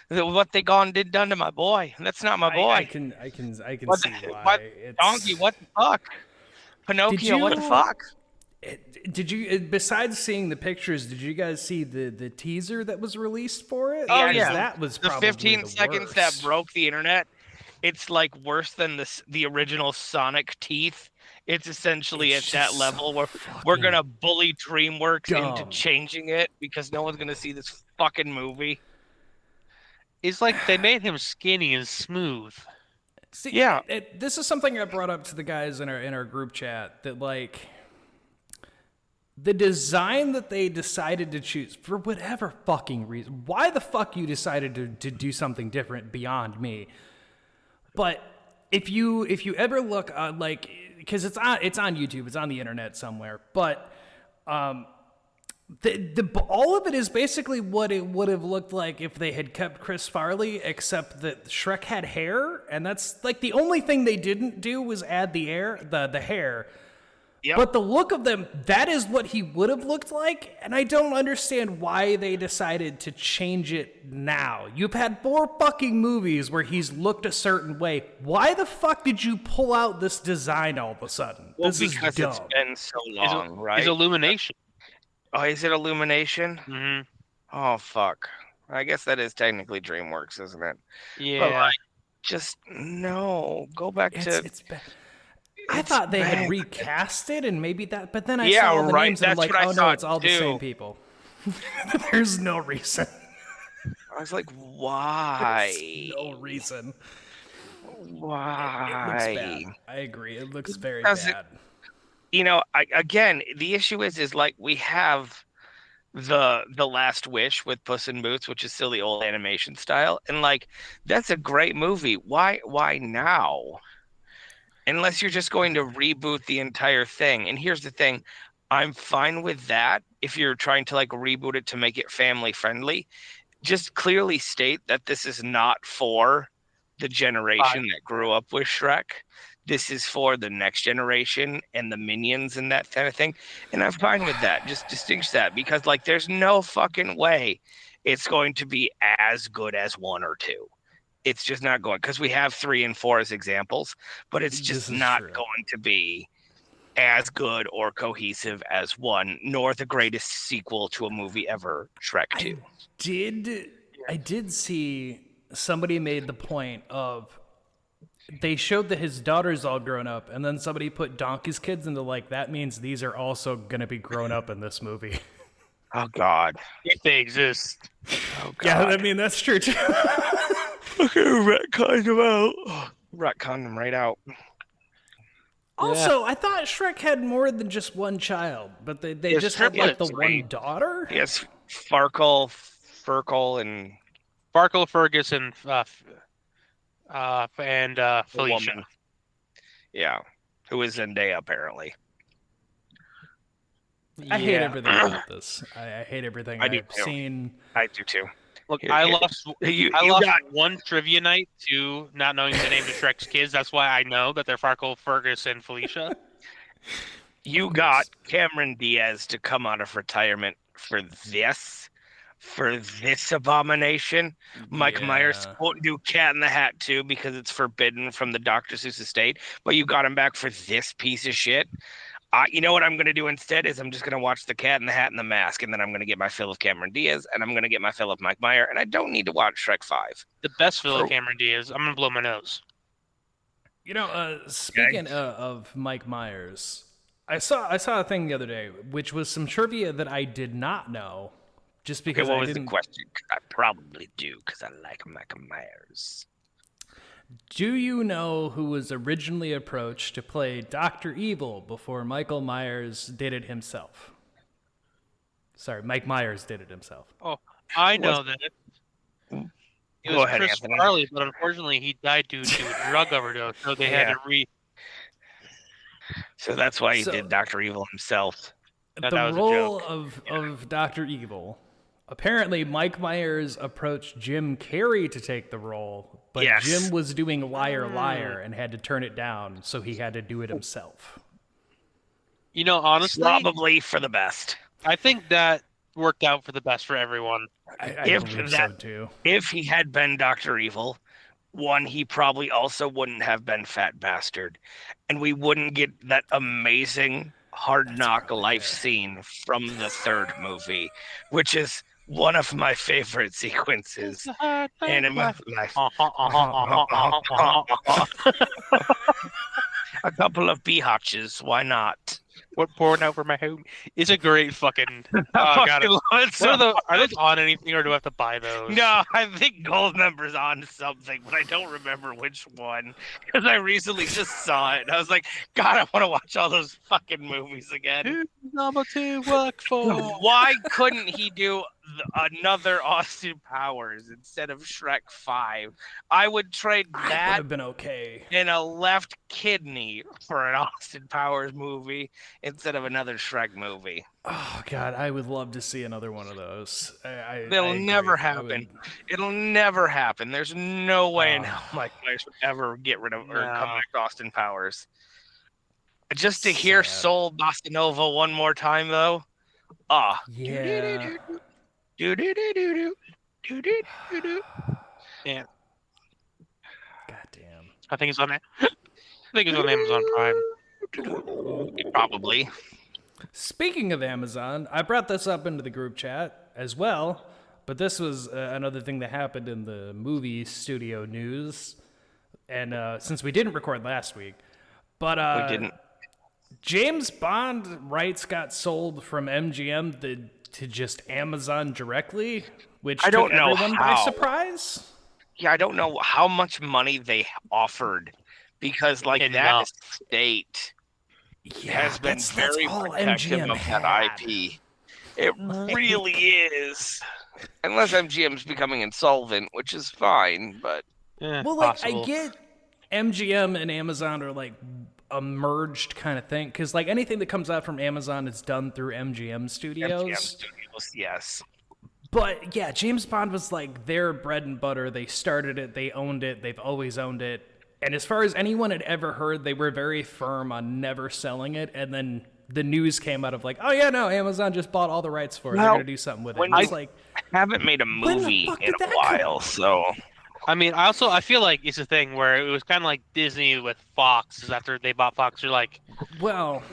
What they done to my boy? That's not my boy. I can see why. Donkey, what the fuck? Pinocchio, what the fuck? Did you, besides seeing the pictures, did you guys see the teaser that was released for it? Oh yeah, that was the probably 15 the seconds worst. that broke the internet. It's like worse than the original Sonic teeth. It's essentially at that level where we're gonna bully DreamWorks into changing it because no one's gonna see this fucking movie. It's like they made him skinny and smooth. See, yeah, this is something I brought up to the guys in our group chat, that like the design that they decided to choose for whatever fucking reason. Why the fuck you decided to do something different beyond me? But if you ever look like, because it's on YouTube, it's on the internet somewhere, but all of it is basically what it would have looked like if they had kept Chris Farley, except that Shrek had hair, and that's like the only thing they didn't do was add the hair. Yep. But the look of them, that is what he would have looked like, and I don't understand why they decided to change it now. You've had 4 fucking movies where he's looked a certain way. Why the fuck did you pull out this design all of a sudden? Well, this is dumb. It's been so long, right? It's Illumination. Oh, is it Illumination? Mm-hmm. Oh, fuck. I guess that is technically DreamWorks, isn't it? Yeah. But like, just no. Go back to... It's bad. I thought they had recast it and maybe that, but then I saw all the names and I'm like, oh no, it's all too. the same people. There's no reason. I was like, why? There's no reason. Why? It looks bad. I agree. It looks very bad. Again, the issue is like we have the Last Wish with Puss in Boots, which is still the old animation style, and like that's a great movie. Why now? Unless you're just going to reboot the entire thing. And here's the thing, I'm fine with that if you're trying to like reboot it to make it family friendly. Just clearly state that this is not for the generation that grew up with Shrek. This is for the next generation and the minions and that kind of thing. And I'm fine with that. Just distinguish that, because like there's no fucking way it's going to be as good as 1 or 2. It's just not going, because we have 3 and 4 as examples, but it's just not going to be as good or cohesive as 1, nor the greatest sequel to a movie ever, Shrek 2. I did see somebody made the point of, they showed that his daughter's all grown up, and then somebody put Donkey's kids into like, that means these are also going to be grown up in this movie. Oh, God. If they exist. Oh, God. Yeah, I mean, that's true, too. Okay, retcon them out. Retcon them right out. Also, I thought Shrek had more than just 1 child, but they just had like the 1 daughter? Yes, Farkle, and... Farkle, Fergus, and Felicia. Yeah, who is Zendaya, apparently. I hate everything about this. I hate everything I've seen. I do, too. Look, I lost one trivia night to not knowing the name of Shrek's kids. That's why I know that they're Farkle, Fergus, and Felicia. You got Cameron Diaz to come out of retirement for this, for this abomination. Mike Myers Yeah. won't do Cat in the Hat 2 because it's forbidden from the Dr. Seuss estate, but you got him back for this piece of shit. You know what I'm going to do instead is I'm just going to watch The Cat in the Hat and the Mask, and then I'm going to get my fill of Cameron Diaz, and I'm going to get my fill of Mike Myers, and I don't need to watch Shrek 5. The best Philip Cameron Diaz. I'm gonna blow my nose. You know, speaking of Mike Myers, I saw a thing the other day, which was some trivia that I did not know, just because what I was didn't. the question? I probably do because I like Mike Myers. Do you know who was originally approached to play Dr. Evil before Michael Myers did it himself? Sorry, Mike Myers did it himself. Oh, I know that. It Go was ahead, Chris Anthony. Farley, but unfortunately he died due to a drug overdose, so they had to So that's why he did Dr. Evil himself. The role of Dr. Evil, apparently Mike Myers approached Jim Carrey to take the role, but Jim was doing Liar Liar and had to turn it down, so he had to do it himself. You know, honestly, probably for the best. I think that worked out for the best for everyone. I believe so too. If he had been Dr. Evil, one, he probably also wouldn't have been Fat Bastard, and we wouldn't get that amazing Hard Knock Life scene from the third movie, which is one of my favorite sequences in my life. A couple of biatches, why not? What pouring out for my home? It's a great fucking. I God, love it so are those on anything, or do I have to buy those? No, I think Goldmember's on something, but I don't remember which one because I recently just saw it. And I was like, God, I want to watch all those fucking movies again. Who's number 2 work for? Why couldn't he do another Austin Powers instead of Shrek 5? I would trade That would that have been okay. and a left kidney for an Austin Powers movie instead of another Shrek movie. Oh God, I would love to see another one of those. It'll never happen. It'll never happen. There's no way in hell Mike Myers would ever get rid of or come back to Austin Powers. Just to hear Soul Bossa Nova one more time, though. Yeah. Yeah. Goddamn. I think it's on Amazon Prime. Probably. Speaking of Amazon, I brought this up into the group chat as well, but this was another thing that happened in the movie studio news, and since we didn't record last week, but we didn't. James Bond rights got sold from MGM to just Amazon directly, which I don't took know everyone how. by surprise. Yeah, I don't know how much money they offered because, like, that estate has been very protective of that IP. It really is. Unless MGM's becoming insolvent, which is fine, but... Well, like, I get MGM and Amazon are, like, a merged kind of thing, because, like, anything that comes out from Amazon is done through MGM Studios. MGM Studios, yes. But, yeah, James Bond was, like, their bread and butter. They started it. They owned it. They've always owned it. And as far as anyone had ever heard, they were very firm on never selling it. And then the news came out of like, oh, yeah, no, Amazon just bought all the rights for it. They're going to do something with it. And it's like, I haven't made a movie in a while, so... I mean, I feel like it's a thing where it was kind of like Disney with Fox. After they bought Fox, they're like, well,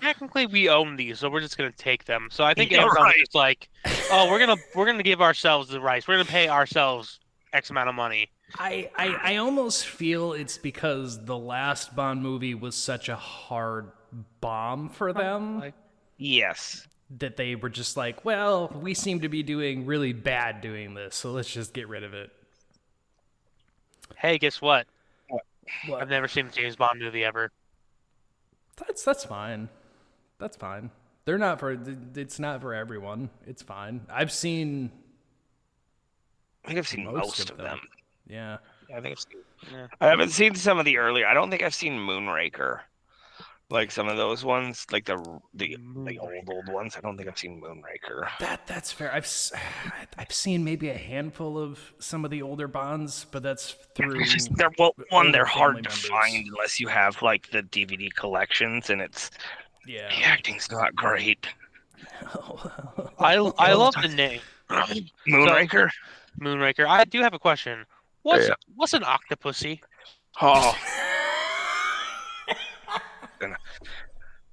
technically we own these, so we're just going to take them. So I think Amazon's just like, oh, we're gonna give ourselves the rights. We're going to pay ourselves X amount of money. I almost feel it's because the last Bond movie was such a hard bomb for them. Yes. That they were just like, well, we seem to be doing really bad doing this, so let's just get rid of it. Hey, guess what? What? I've never seen a James Bond movie ever. That's fine. That's fine. They're not for. It's not for everyone. It's fine. I think I've seen most of them. Yeah. I think I've seen. Yeah. I haven't seen some of the earlier. I don't think I've seen Moonraker. Like some of those ones, like the old ones. I don't think I've seen Moonraker. That's fair. I've seen maybe a handful of some of the older Bonds, but that's through. They're hard to find unless you have like the DVD collections, and the acting's not great. I love the name. Moonraker. Moonraker. I do have a question. What's an octopussy? Oh,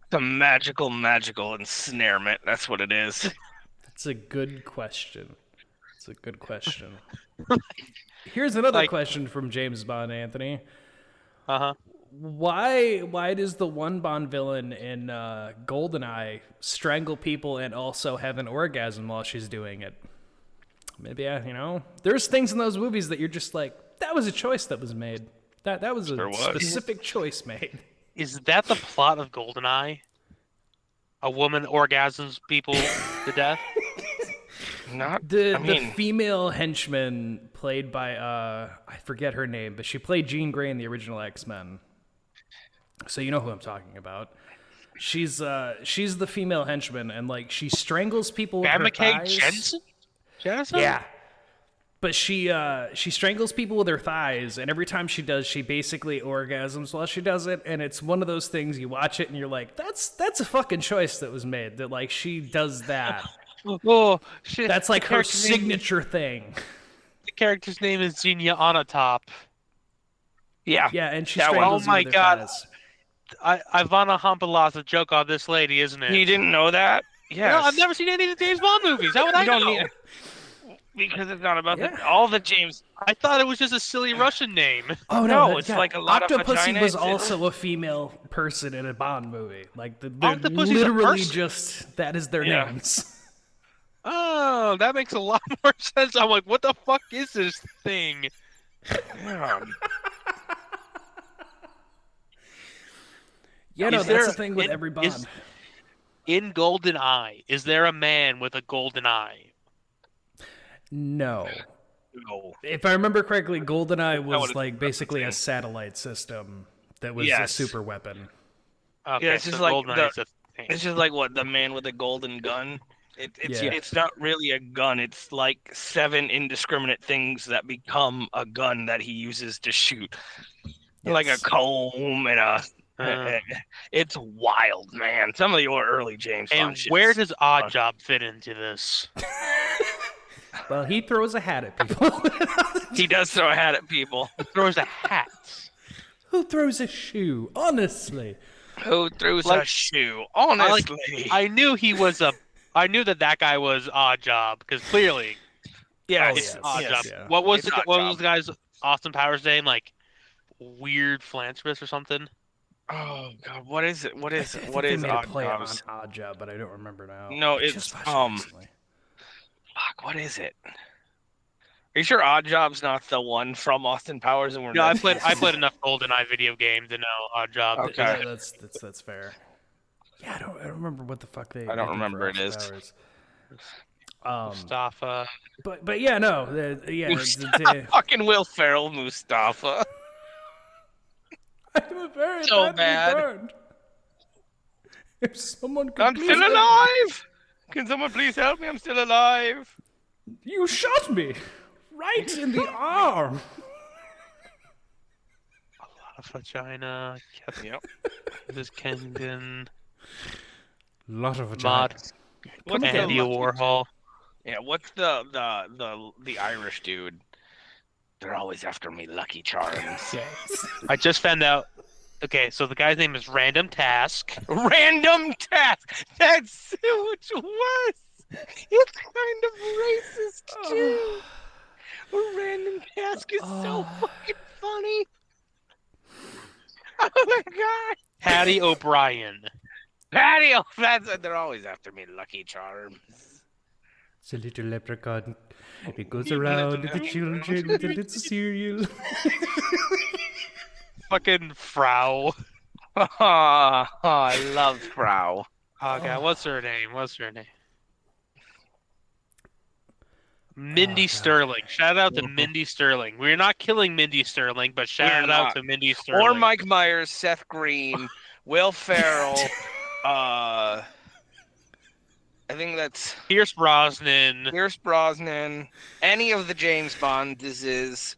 the magical ensnarement. That's what it is. That's a good question. It's a good question. Here's another question from James Bond, Anthony. Uh-huh. Why does the one Bond villain in GoldenEye strangle people and also have an orgasm while she's doing it? Maybe, there's things in those movies that you're just like, that was a choice that was made. That was a specific choice made. Is that the plot of GoldenEye? A woman orgasms people to death? The female henchman played by I forget her name, but she played Jean Grey in the original X-Men. So you know who I'm talking about. She's the female henchman, and like she strangles people with her thighs. Jensen? Yeah. But she strangles people with her thighs, and every time she does, she basically orgasms while she does it. And it's one of those things you watch it and you're like, that's a fucking choice that was made. That like she does that. Oh shit! That's like her signature thing. The character's name is Xenia Onatop. Yeah. Yeah, and she strangles oh my with her god! thighs. Ivana Hampala's a joke on this lady, isn't it? You didn't know that? Yes. No, I've never seen any of the James Bond movies. How would I know? Because it's not about all the James. I thought it was just a silly Russian name. Oh no, it's like a lot of Octopussy vaginas. was also a female person in a Bond movie. Like they're Octopussy's literally a person? just that is their names. Oh, that makes a lot more sense. I'm like, what the fuck is this thing? Yeah, no, that's the thing with every Bond. In GoldenEye, is there a man with a golden eye? No. No. If I remember correctly, GoldenEye was like basically a satellite system that was a super weapon. Okay, yeah, it's just like it's just like the man with a golden gun. It's not really a gun. It's like 7 indiscriminate things that become a gun that he uses to shoot, like a comb and a. It's wild, man. Some of your early James Bond. And where does Oddjob fit into this? Well, he throws a hat at people. He does throw a hat at people. He throws a hat. Who throws a shoe? Honestly. Who throws a shoe? Honestly. I knew he was I knew that guy was Oddjob because clearly. Yeah, it's Oddjob. Yeah. What was the guy's Austin Powers name? Like Weird Philanthropist or something? Oh god, what is it? What is They Oddjob's? made a play on Oddjob, but I don't remember now. No, it's Fuck, what is it? Are you sure Oddjob's not the one from Austin Powers? And I played enough GoldenEye video game to know Oddjob. Okay, yeah, that's fair. Yeah, I don't remember what the fuck they. I don't remember it is. Mustafa. But yeah, no, fucking Will Ferrell, Mustafa. I'm very so bad. Burned. If someone could I'm still alive. Can someone please help me? I'm still alive. You shot me right in the arm. A lot of vagina. Yep. This Kensington. Lot of vagina. What's Andy Warhol? Yeah. What's the Irish dude? They're always after me, Lucky Charms. I just found out. Okay, so the guy's name is Random Task. Random Task. That's so much worse. It's kind of racist too. A Random Task is so fucking funny. Oh my god. Patty O'Brien. Patty O'Brien. They're always after me, Lucky Charms. It's a little leprechaun. It goes around to the children with a little cereal. Fucking Frau. I love Frau. Oh god, what's her name? Mindy Sterling. Shout out to Mindy Sterling. We're not killing Mindy Sterling, but shout out to Mindy Sterling. Or Mike Myers, Seth Green, Will Ferrell. I think that's Pierce Brosnan. Any of the James Bonds is.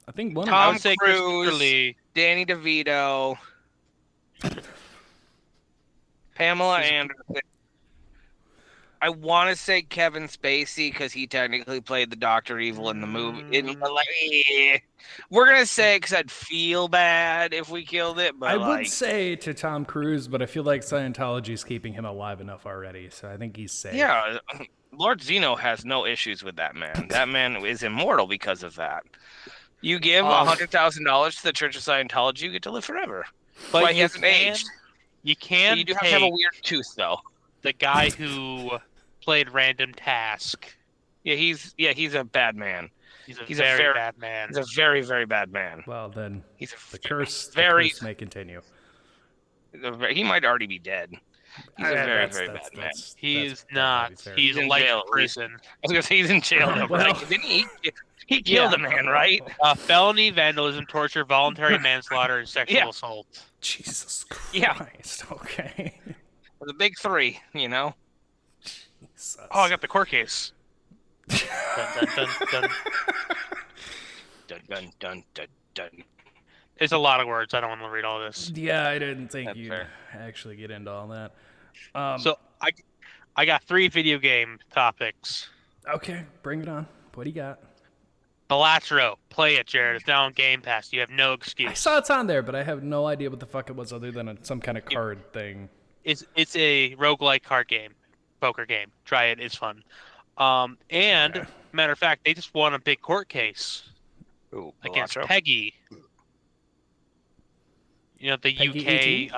I think one Tom of them. Cruise, Danny DeVito, Pamela Anderson. I want to say Kevin Spacey because he technically played the Doctor Evil in the movie. We're gonna say it because I'd feel bad if we killed it, but I like, would say to Tom Cruise, but I feel like Scientology's keeping him alive enough already, so I think he's safe. yeah, Lord Zeno has no issues with that man. That man is immortal because of that. You give $100,000 to the Church of Scientology, you get to live forever. But Why he hasn't aged. You can. You do have to have a weird tooth, though. The guy who played Random Task. Yeah, he's a bad man. He's a very bad man. He's a very, very bad man. Well, then the curse may continue. He might already be dead. He's a very, very bad man. He is not. He's in jail. Prison. I was gonna say he's in jail now. Well, didn't he killed a man, right? Felony, vandalism, torture, voluntary manslaughter, and sexual assault. Jesus Christ. Yeah. Okay. The big three, you know. Jesus. Oh, I got the court case. Dun, dun, dun, dun. Dun, dun, dun, dun, dun. It's a lot of words. I don't want to read all this. Yeah, I didn't think you'd actually get into all that. So I got 3 video game topics. Okay, bring it on. What do you got? Balatro. Play it, Jared. It's now on Game Pass. You have no excuse. I saw it's on there, but I have no idea what the fuck it was other than some kind of card thing. It's a roguelike card game. Poker game. Try it. It's fun. Matter of fact, they just won a big court case against Peggy. You know, the Peggy UK. 18?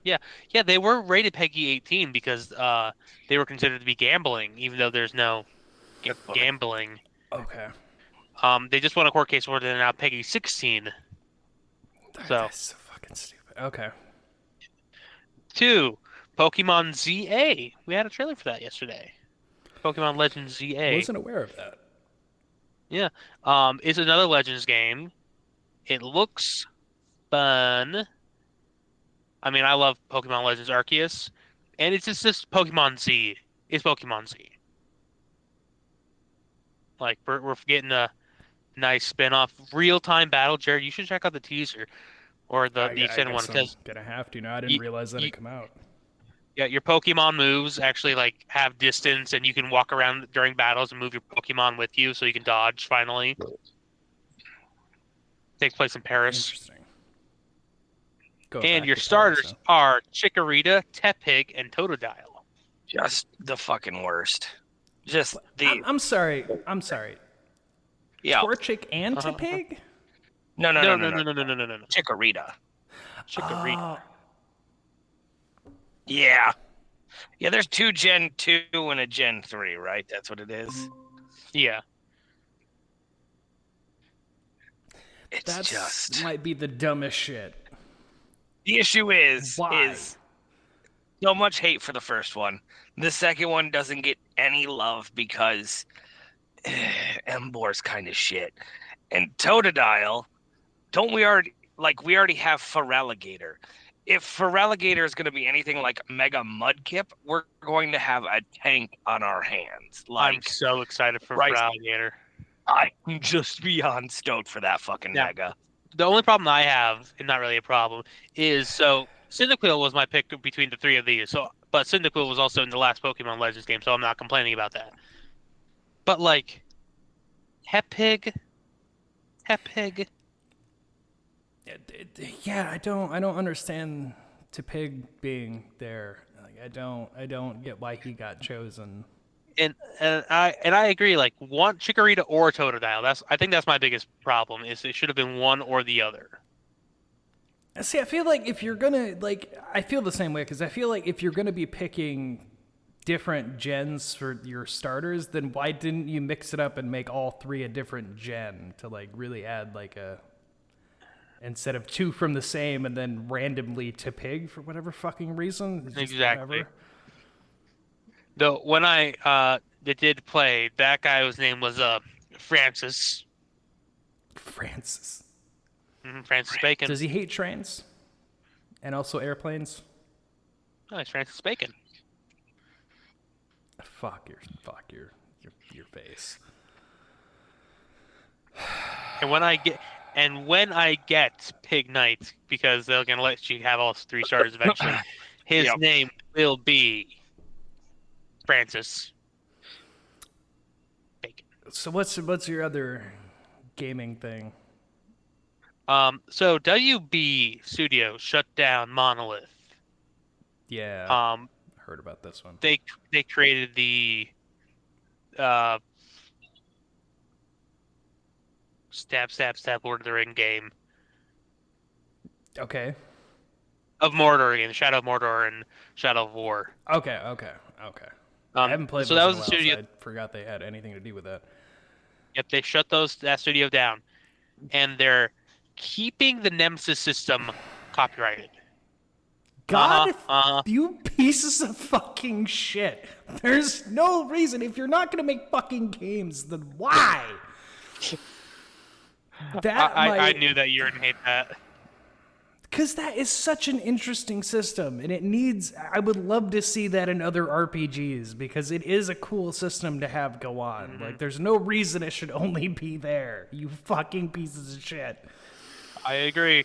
Yeah, they were rated Peggy 18 because they were considered to be gambling, even though there's no gambling. Okay. They just won a court case where they're now Peggy 16. That's so fucking stupid. Okay. 2, Pokemon ZA. We had a trailer for that yesterday. Pokemon Legends ZA. I wasn't aware of that. Yeah. It's another Legends game. It looks fun. I mean, I love Pokemon Legends Arceus. And it's just Pokemon Z. It's Pokemon Z. Like, we're getting a nice spin-off. Real-time battle. Jared, you should check out the teaser. Or the extended one. I'm gonna have to. No, I didn't realize that it come out. Yeah, your Pokemon moves actually like have distance, and you can walk around during battles and move your Pokemon with you, so you can dodge. Finally, takes place in Paris. Interesting. And your starters are Chikorita, Tepig, and Totodile. Just the fucking worst. Just the. I'm sorry. Yeah. Torchic and Tepig? No. Chikorita. Yeah. Yeah, there's 2 Gen 2 and a Gen 3, right? That's what it is. Yeah. That just might be the dumbest shit. The issue is Why? So much hate for the first one. The second one doesn't get any love because Embor's kind of shit. And Totodile, we already have Feraligatr. If Feraligatr is going to be anything like Mega Mudkip, we're going to have a tank on our hands. I'm so excited for Feraligatr. I'm just beyond stoked for that fucking Mega. The only problem I have, and not really a problem, is Cyndaquil was my pick between the 3 of these. But Cyndaquil was also in the last Pokemon Legends game, so I'm not complaining about that. But like, Tepig. Yeah, I don't understand Tepig being there. Like, I don't get why he got chosen. And I agree. Like, one Chikorita or Totodile. I think that's my biggest problem. Is it should have been one or the other. See, I feel like if you're gonna I feel the same way because I feel like if you're gonna be picking different gens for your starters, then why didn't you mix it up and make all 3 a different gen to really add instead of 2 from the same and then randomly to Pig for whatever fucking reason? Exactly. Whatever. Though when I did play, that guy whose name was Francis. Francis. Francis Bacon. Does he hate trains? And also airplanes? No, it's Francis Bacon. Fuck your face. And when I get Pig Knight, because they're gonna let you have all 3 starters eventually, his name will be Francis Bacon. So what's your other gaming thing? So WB Studios shut down Monolith. Yeah, heard about this one. They created the stab Lord of the Ring game Okay. of Mordor again, Shadow of Mordor and Shadow of War. Okay. I haven't played so this that in was a the while, studio. so I forgot they had anything to do with that. Yep, they shut that studio down, and they're keeping the Nemesis system copyrighted. God, you pieces of fucking shit. There's no reason. If you're not going to make fucking games, then why? I knew that you were going to hate that. Because that is such an interesting system, and it needs... I would love to see that in other RPGs, because it is a cool system to have go on. Like, there's no reason it should only be there, you fucking pieces of shit. I agree.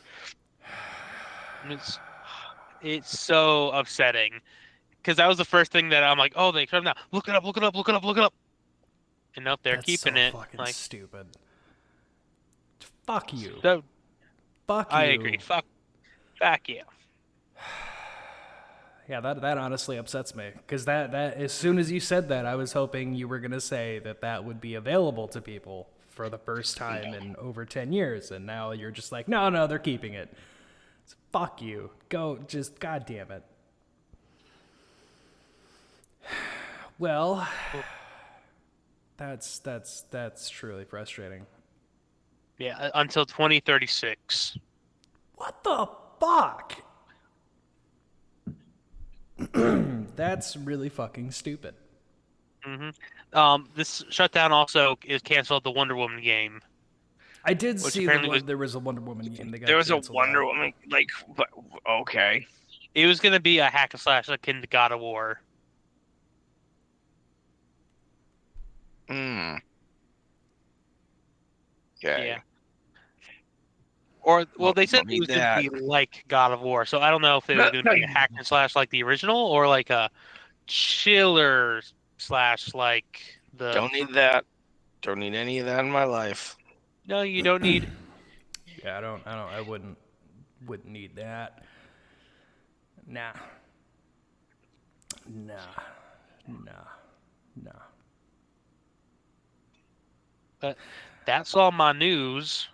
It's so upsetting, because that was the first thing that I'm like, oh, they shut them down. Look it up. And nope, they're keeping so it. Fucking Like, stupid. Fuck you. So, Fuck you. I agree. Fuck you. Yeah, that honestly upsets me, because that as soon as you said that, I was hoping you were gonna say that would be available to people for the first time in over 10 years, and now you're just like, no, they're keeping it. So fuck you. Go, just goddamn it. Well, that's truly frustrating. Yeah, until 2036. What the fuck? That's really fucking stupid. This shutdown also is canceled the Wonder Woman game. I did see apparently there was a Wonder Woman game. There was a Wonder Woman, like, okay. It was going to be a hack and slash akin to God of War. Okay. Yeah. Or, well, they said it was going to be like God of War, so I don't know if it was going to be a hack and slash like the original, or like a chiller slash like the... Don't need that. Don't need any of that in my life. No, you don't need... Yeah, I wouldn't need that. Nah. But that's all my news.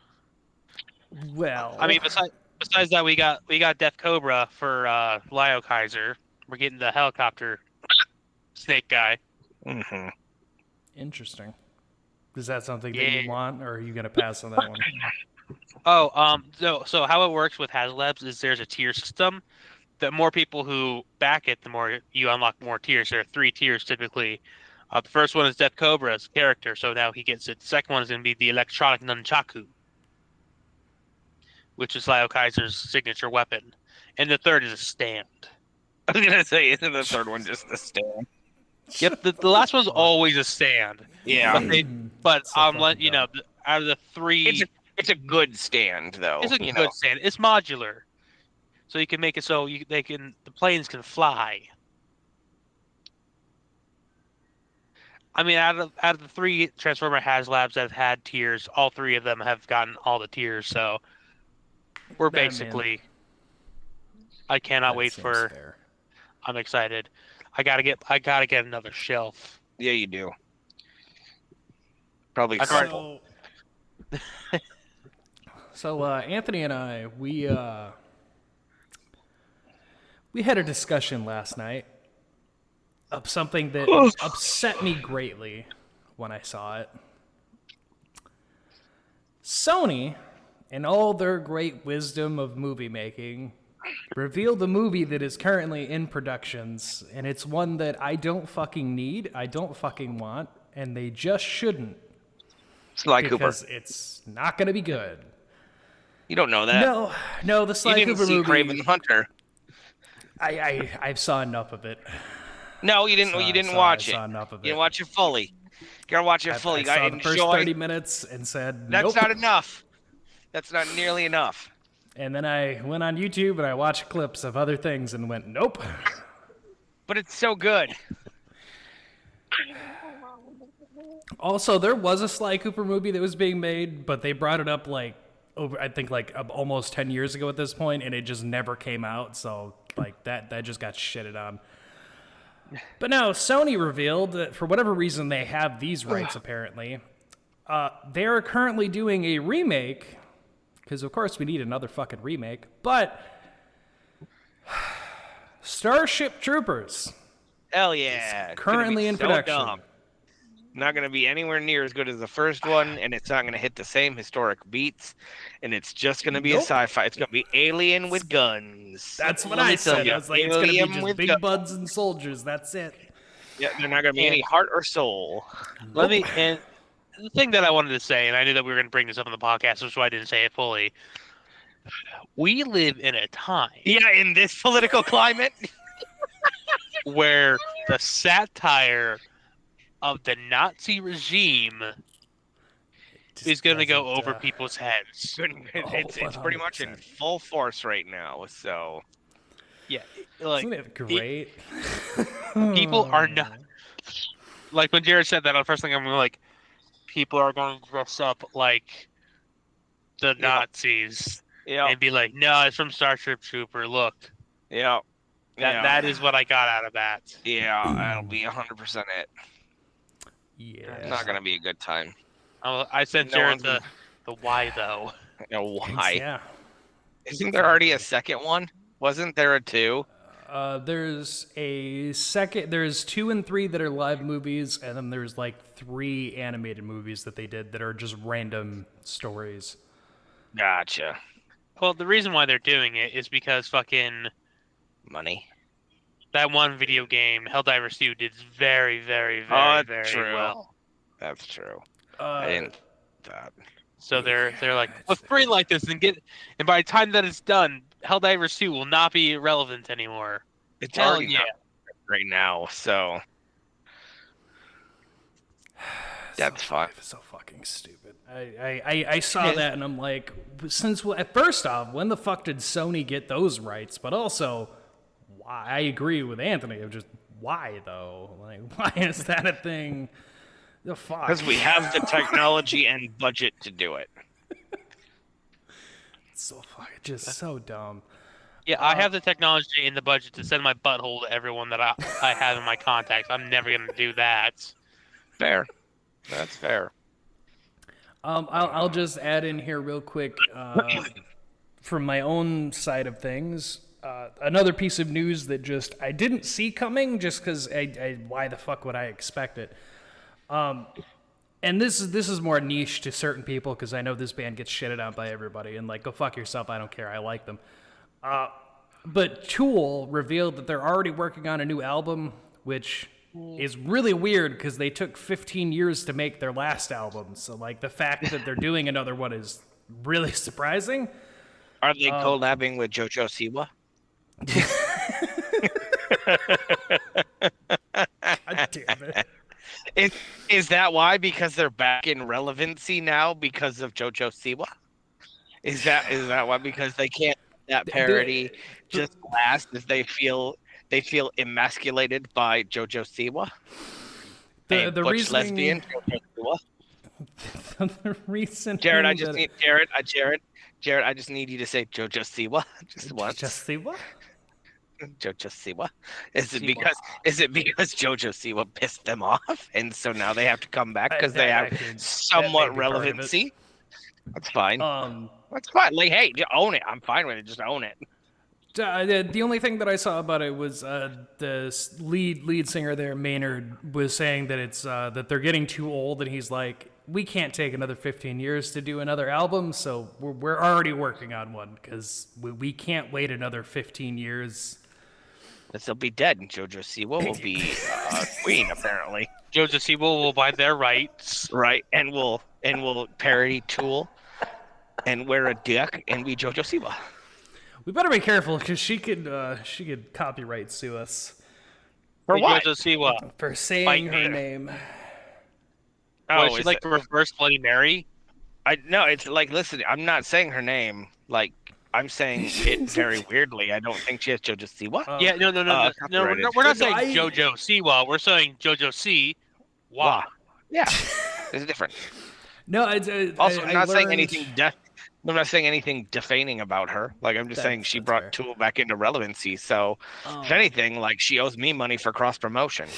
Well, I mean, besides that, we got Death Cobra for Leo Kaiser. We're getting the helicopter snake guy. Mm-hmm. Interesting. Is that something that you want, or are you gonna pass on that one? So how it works with HasLabs is there's a tier system. The more people who back it, the more you unlock more tiers. There are 3 tiers typically. The first one is Death Cobra's character, so now he gets it. The second one is going to be the electronic nunchaku, which is Leo Kaiser's signature weapon. And the third is a stand. I was gonna say, isn't the third one just a stand? Yep, the last one's always a stand. Yeah. But I'm letting you know, out of the 3... It's a good stand, though. It's a good stand. It's modular. So you can make it so the planes can fly. I mean, out of the 3 Transformer HasLabs that have had tiers, all 3 of them have gotten all the tiers. So we're basically. I cannot wait for. Fair. I'm excited. I gotta get another shelf. Yeah, you do. Probably. So Anthony and I, we had a discussion last night of something that upset me greatly when I saw it. Sony, in all their great wisdom of movie making, revealed a movie that is currently in productions, and it's one that I don't fucking need, I don't fucking want, and they just shouldn't. Sly Cooper. Because it's not going to be good. You don't know that. No, the Sly Cooper movie. Kraven the Hunter. I saw enough of it. No, you didn't. You didn't watch it. I saw enough of it. You didn't watch it fully. You gotta watch it fully. I saw the first 30 minutes and said, That's nope. not enough. That's not nearly enough. And then I went on YouTube and I watched clips of other things and went, nope. But it's so good. Also, there was a Sly Cooper movie that was being made, but they brought it up like over, I think like almost 10 years ago at this point, and it just never came out. So like that just got shitted on. But now Sony revealed that for whatever reason they have these rights apparently. They are currently doing a remake, because of course we need another fucking remake, but Starship Troopers. Hell yeah. It's Currently in so production. dumb. Not going to be anywhere near as good as the first one, and it's not going to hit the same historic beats, and it's just going to be a sci-fi. It's going to be alien with guns. That's what Let I me tell said. you, I was like, it's going to be alien just with big guns. buds and soldiers. That's it. Yeah, they're not going to be any heart or soul. And the thing that I wanted to say, and I knew that we were going to bring this up on the podcast, which is why I didn't say it fully. We live in a time Yeah, in this political climate. where the satire of the Nazi regime is going to go over people's heads. It's pretty much in full force right now. So Yeah, like Isn't it great? people are not like when Jared said that. The first thing I'm like, people are going to dress up like the Nazis and be like, "No, it's from Starship Trooper. Look, yeah. that is what I got out of that." Yeah, that'll be 100% it. Yeah. It's not going to be a good time. I sent No Jared one's the why though. You know why? Yeah. Isn't there already a second one? Wasn't there a 2? There's a second. There's 2 and 3 that are live movies, and then there's like 3 animated movies that they did that are just random stories. Gotcha. Well, the reason why they're doing it is because fucking Money. that one video game, Helldivers 2, did very, very, Oh, very, very true. well. That's true. I didn't. That. So they're like, let's bring like this and by the time that it's done, Helldivers 2 will not be relevant anymore. It's Hell already not right now, so that's fine. It's so fucking stupid. I saw that and I'm like, first off, when the fuck did Sony get those rights? But also, why? I agree with Anthony of just why though? Like, why is that a thing? The fuck? Because we have the technology and budget to do it. It's so fucking just so dumb. Yeah, I have the technology and the budget to send my butthole to everyone that I have in my contacts. I'm never going to do that. Fair. That's fair. I'll just add in here real quick from my own side of things. Another piece of news that just I didn't see coming, just because why the fuck would I expect it? And this is more niche to certain people because I know this band gets shitted on by everybody and like go fuck yourself. I don't care. I like them. But Tool revealed that they're already working on a new album, which is really weird because they took 15 years to make their last album. So like the fact that they're doing another one is really surprising. Are they collabing with JoJo Siwa? God damn it. Is that why? Because they're back in relevancy now because of JoJo Siwa? Is that why? Because they can't that parody just last as they feel emasculated by JoJo Siwa? The Butch reasoning, lesbian JoJo Siwa? the reason Jared, I just need Jared, I just need you to say JoJo Siwa just once. Just see what? JoJo Siwa? Is it because JoJo Siwa pissed them off, and so now they have to come back because they have somewhat relevancy? That's fine. That's fine. Like, hey, just own it. I'm fine with it. Just own it. The only thing that I saw about it was the lead singer there, Maynard, was saying that it's that they're getting too old, and he's like, we can't take another 15 years to do another album, so we're already working on one because we can't wait another 15 years. They'll be dead, and JoJo Siwa will be queen, apparently. JoJo Siwa will buy their rights, right? And we'll parody Tool, and wear a dick, and be JoJo Siwa. We better be careful because she could copyright sue us for what? JoJo Siwa for saying her name. Oh, is she like the reverse Bloody Mary? No, it's like, listen, I'm not saying her name. Like, I'm saying it very weirdly. I don't think she has JoJo Siwa. Yeah, no. We're not saying JoJo Siwa. We're saying JoJo C, Wah. Yeah, there's a difference. No, Also, I'm not saying learned- anything. I'm not saying anything defaming about her. Like, I'm just saying she that's brought fair. Tool back into relevancy. So, if anything, like, she owes me money for cross promotion.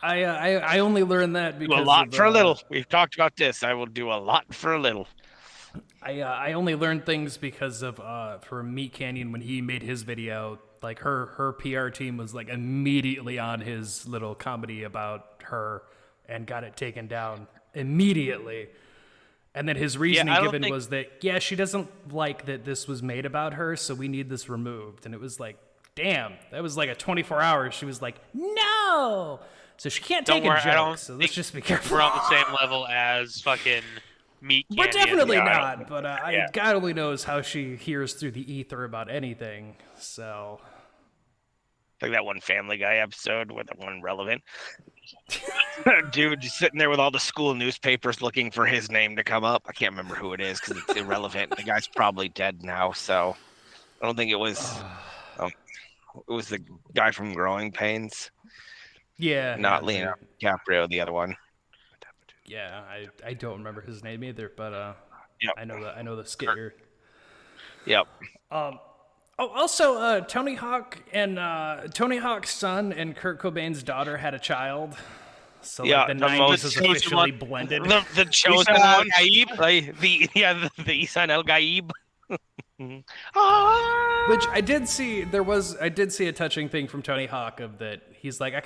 I only learned that Do because a lot of, for a little. We've talked about this. I will do a lot for a little. I only learned things because of from Meat Canyon when he made his video. Like her PR team was like immediately on his little comedy about her and got it taken down immediately. And then his reasoning I don't given think- was that she doesn't like that this was made about her, so we need this removed. And it was like, damn, that was like a 24 hours. She was like, no. So she can't Don't take worry, a I don't joke. So let's think just be careful. We're on the same level as fucking Meat Canyon. We're definitely Yeah, not, but God only knows how she hears through the ether about anything. So, Like that one Family Guy episode with that one relevant dude just sitting there with all the school newspapers looking for his name to come up. I can't remember who it is because it's irrelevant. The guy's probably dead now, so I don't think it was. It was the guy from Growing Pains, yeah. not yeah, Leonardo DiCaprio, the other one. Yeah, I don't remember his name either, but Yep. I know the skit you're. Yep. Oh, also, Tony Hawk and Tony Hawk's son and Kurt Cobain's daughter had a child. So like, Yeah, the the 90s most is chosen officially one. blended. The chosen Isa one. Gaib? Like the Isan El Gaib. Which I did see. I did see a touching thing from Tony Hawk of that. He's like, I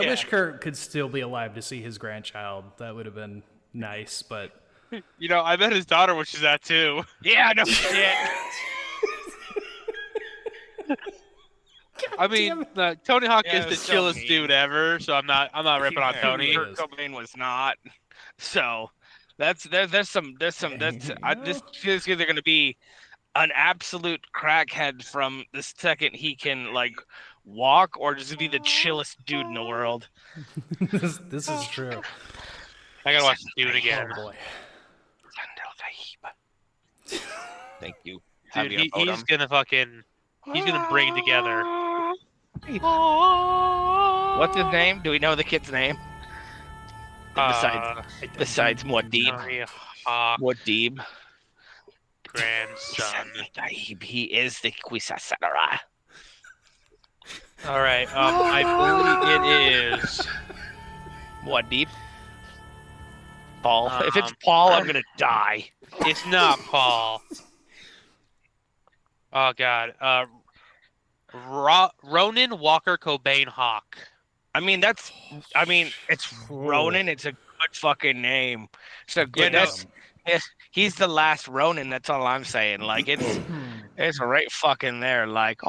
Yeah. wish Kurt could still be alive to see his grandchild. That would have been nice, but You know, I bet his daughter wishes that too. Yeah, no shit. I mean, Tony Hawk Yeah, is the it's so chillest mean. dude ever, so I'm not ripping on Yeah, Tony. he Kurt is. Cobain was not. So there's some this feels either going to be an absolute crackhead from the second he can like walk, or just be the chillest dude in the world. this is true. I gotta watch the dude again. Oh boy. Thank you. Dude, Javier he's Bardem. gonna bring together. What's his name? Do we know the kid's name? Besides Muad'Dib. Tony Hawk Muad'Dib. grandson. He is the Quisasara. All right, I believe it is. Muad'Dib. Paul. If it's Um, Paul, I'm gonna die. It's not Paul. Oh God. Ronan Walker Cobain Hawk. It's Ronan. It's a good fucking name. It's a good. Yeah, no. He's the last Ronan. That's all I'm saying. Like it's right fucking there. Like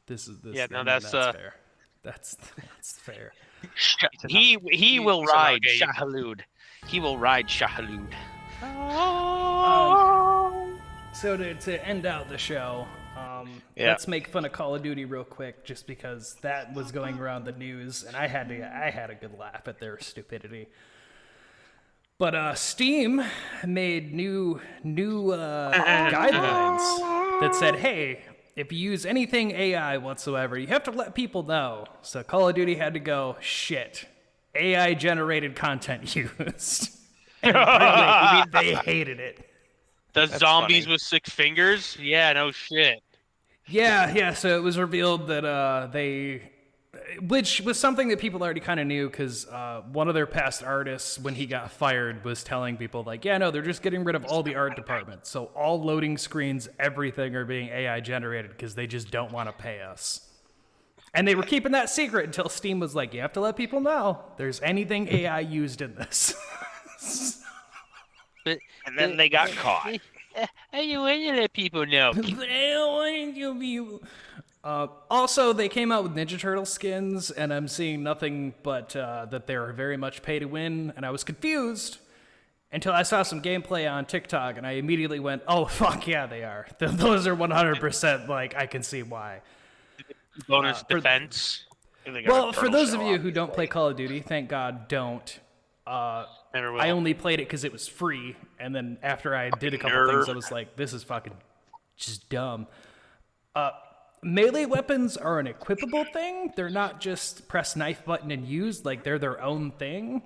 This. Yeah, no, that's that's, fair. That's fair. he will he's an ride Al-Gaib. Shahalud. He will ride Shahalud. So to end out the show, Yeah. let's make fun of Call of Duty real quick, just because that was going around the news, and I had a good laugh at their stupidity. But Steam made new guidelines that said, hey, if you use anything AI whatsoever, you have to let people know. So Call of Duty had to go, shit, AI generated content used. And they hated it. The zombies funny. with 6 fingers? Yeah, no shit. Yeah. So it was revealed that which was something that people already kind of knew, because one of their past artists, when he got fired, was telling people like, yeah, no, they're just getting rid of all the art departments. So all loading screens, everything are being AI generated because they just don't want to pay us. And they were keeping that secret until Steam was like, you have to let people know there's anything AI used in this. But And then they got caught. I don't want to let people know. But I don't want you people. Also, they came out with Ninja Turtle skins, and I'm seeing nothing but that they're very much pay to win, and I was confused until I saw some gameplay on TikTok, and I immediately went, oh, fuck yeah, they are. Those are 100%, like, I can see why. Bonus for- defense. Well, for those of you who don't play Call of Duty, thank God don't. Never will. I only played it because it was free, and then after I did a couple things, I was like, this is fucking just dumb. melee weapons are an equipable thing. They're not just press knife button and use, like they're their own thing.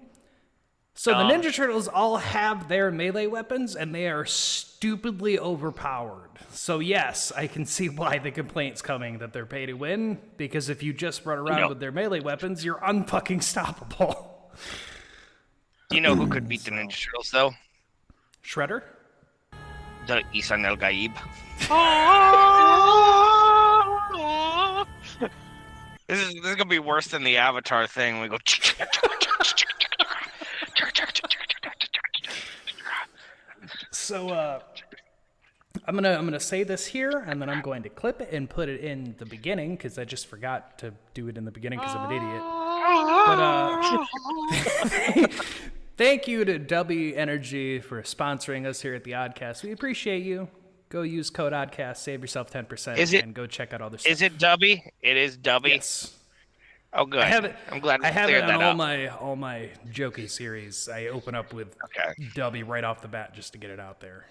So the Ninja Turtles all have their melee weapons, and they are stupidly overpowered. So yes, I can see why the complaint's coming that they're pay to win, because if you just run around with their melee weapons, you're unfucking stoppable. Do you know who could beat the Ninja Turtles, though? Shredder? The Isan El Gaib. This is gonna be worse than the Avatar thing. We go. So I'm gonna say this here, and then I'm going to clip it and put it in the beginning because I just forgot to do it in the beginning because I'm an idiot. But thank you to Dubby Energy for sponsoring us here at the Oddcast. We appreciate you. Go use code Oddcast, save yourself 10%, and go check out all their stuff. Is it Dubby? It is Dubby. Yes. Oh, good. I'm glad we I have cleared it on that up. all my jokey series. I open up with Dubby right off the bat just to get it out there.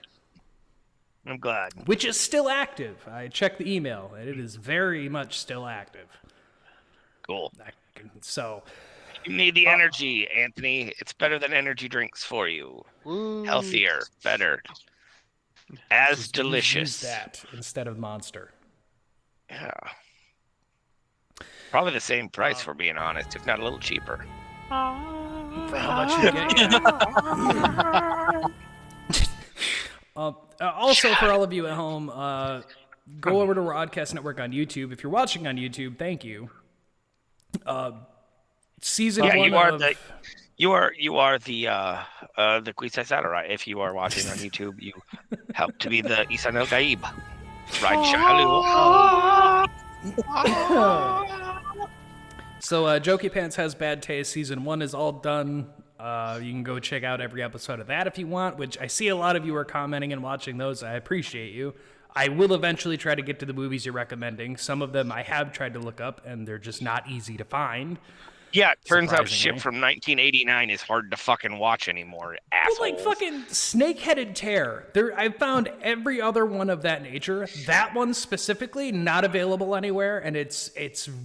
I'm glad. Which is still active. I checked the email, and it is very much still active. Cool. So you need the energy, Anthony. It's better than energy drinks for you. Healthier, better, as delicious. Use that instead of Monster. Yeah. Probably the same price, for being honest, if not a little cheaper. For how much you get. Also, for all of you at home, go over to Oddcast Network on YouTube. If you're watching on YouTube, thank you. Season 1 you are the Queenside Satellite. If you are watching on YouTube, you help to be the Isan El Gaib. Right, So, Jokey Pants Has Bad Taste. Season 1 is all done. You can go check out every episode of that if you want, which I see a lot of you are commenting and watching those. I appreciate you. I will eventually try to get to the movies you're recommending. Some of them I have tried to look up, and they're just not easy to find. Yeah, it turns out shit from 1989 is hard to fucking watch anymore, assholes. Well, like fucking Snake-Headed Tear. I found every other one of that nature. That one specifically, not available anywhere, and it's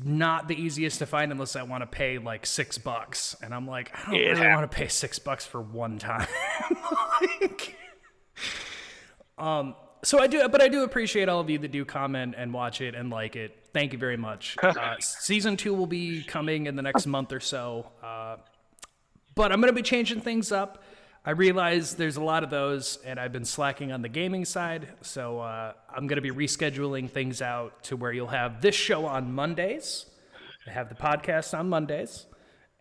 not the easiest to find unless I want to pay like $6. And I'm like, I don't really want to pay $6 for one time. So I do appreciate all of you that do comment and watch it and like it. Thank you very much. Season 2 will be coming in the next month or so. But I'm going to be changing things up. I realize there's a lot of those, and I've been slacking on the gaming side. So I'm going to be rescheduling things out to where you'll have this show on Mondays. I have the podcast on Mondays.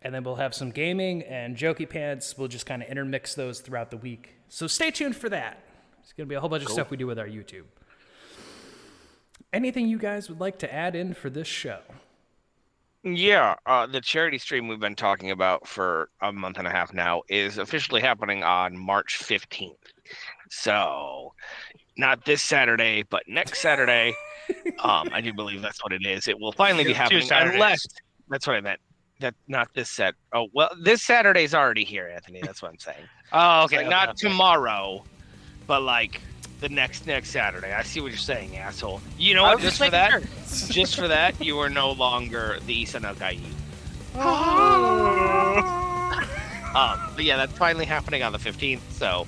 And then we'll have some gaming and Jokey Pants. We'll just kind of intermix those throughout the week. So stay tuned for that. It's going to be a whole bunch of stuff we do with our YouTube. Anything you guys would like to add in for this show? Yeah, the charity stream we've been talking about for a month and a half now is officially happening on March 15th. So, not this Saturday, but next Saturday. I do believe that's what it is. It will finally be happening, unless that's what I meant. That not this set. Oh well, this Saturday's already here, Anthony. That's what I'm saying. Oh, okay. Like, not tomorrow, but like the next Saturday. I see what you're saying, asshole. You know what? Just for that, you are no longer the Isan El Gaib. But yeah, that's finally happening on the 15th. So,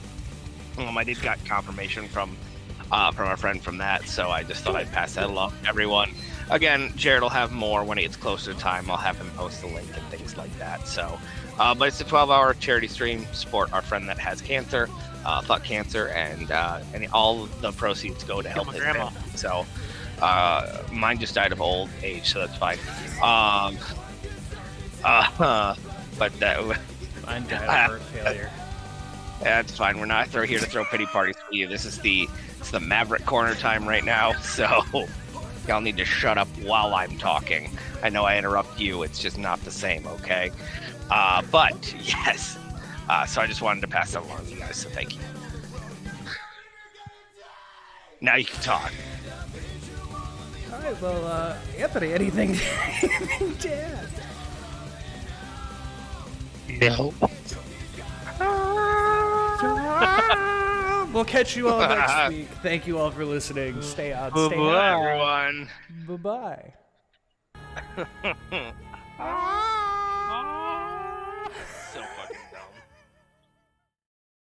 I did got confirmation from a friend from that. So I just thought I'd pass that along to everyone. Again, Jared will have more when it gets closer to time. I'll have him post the link and things like that. So, but it's a 12-hour charity stream. Support our friend that has cancer. Thought cancer, and all the proceeds go to help his grandma. So, mine just died of old age, so that's fine. But Mine died of heart failure. That's fine. We're not here to throw pity parties for you. This is the Maverick Corner time right now, so y'all need to shut up while I'm talking. I know I interrupt you. It's just not the same, okay? But yes. So I just wanted to pass that along to you guys, so thank you. Now you can talk. All right, well, Anthony, anything to add? No. We'll catch you all next week. Thank you all for listening. Stay on. Stay on. Everyone. Bye-bye.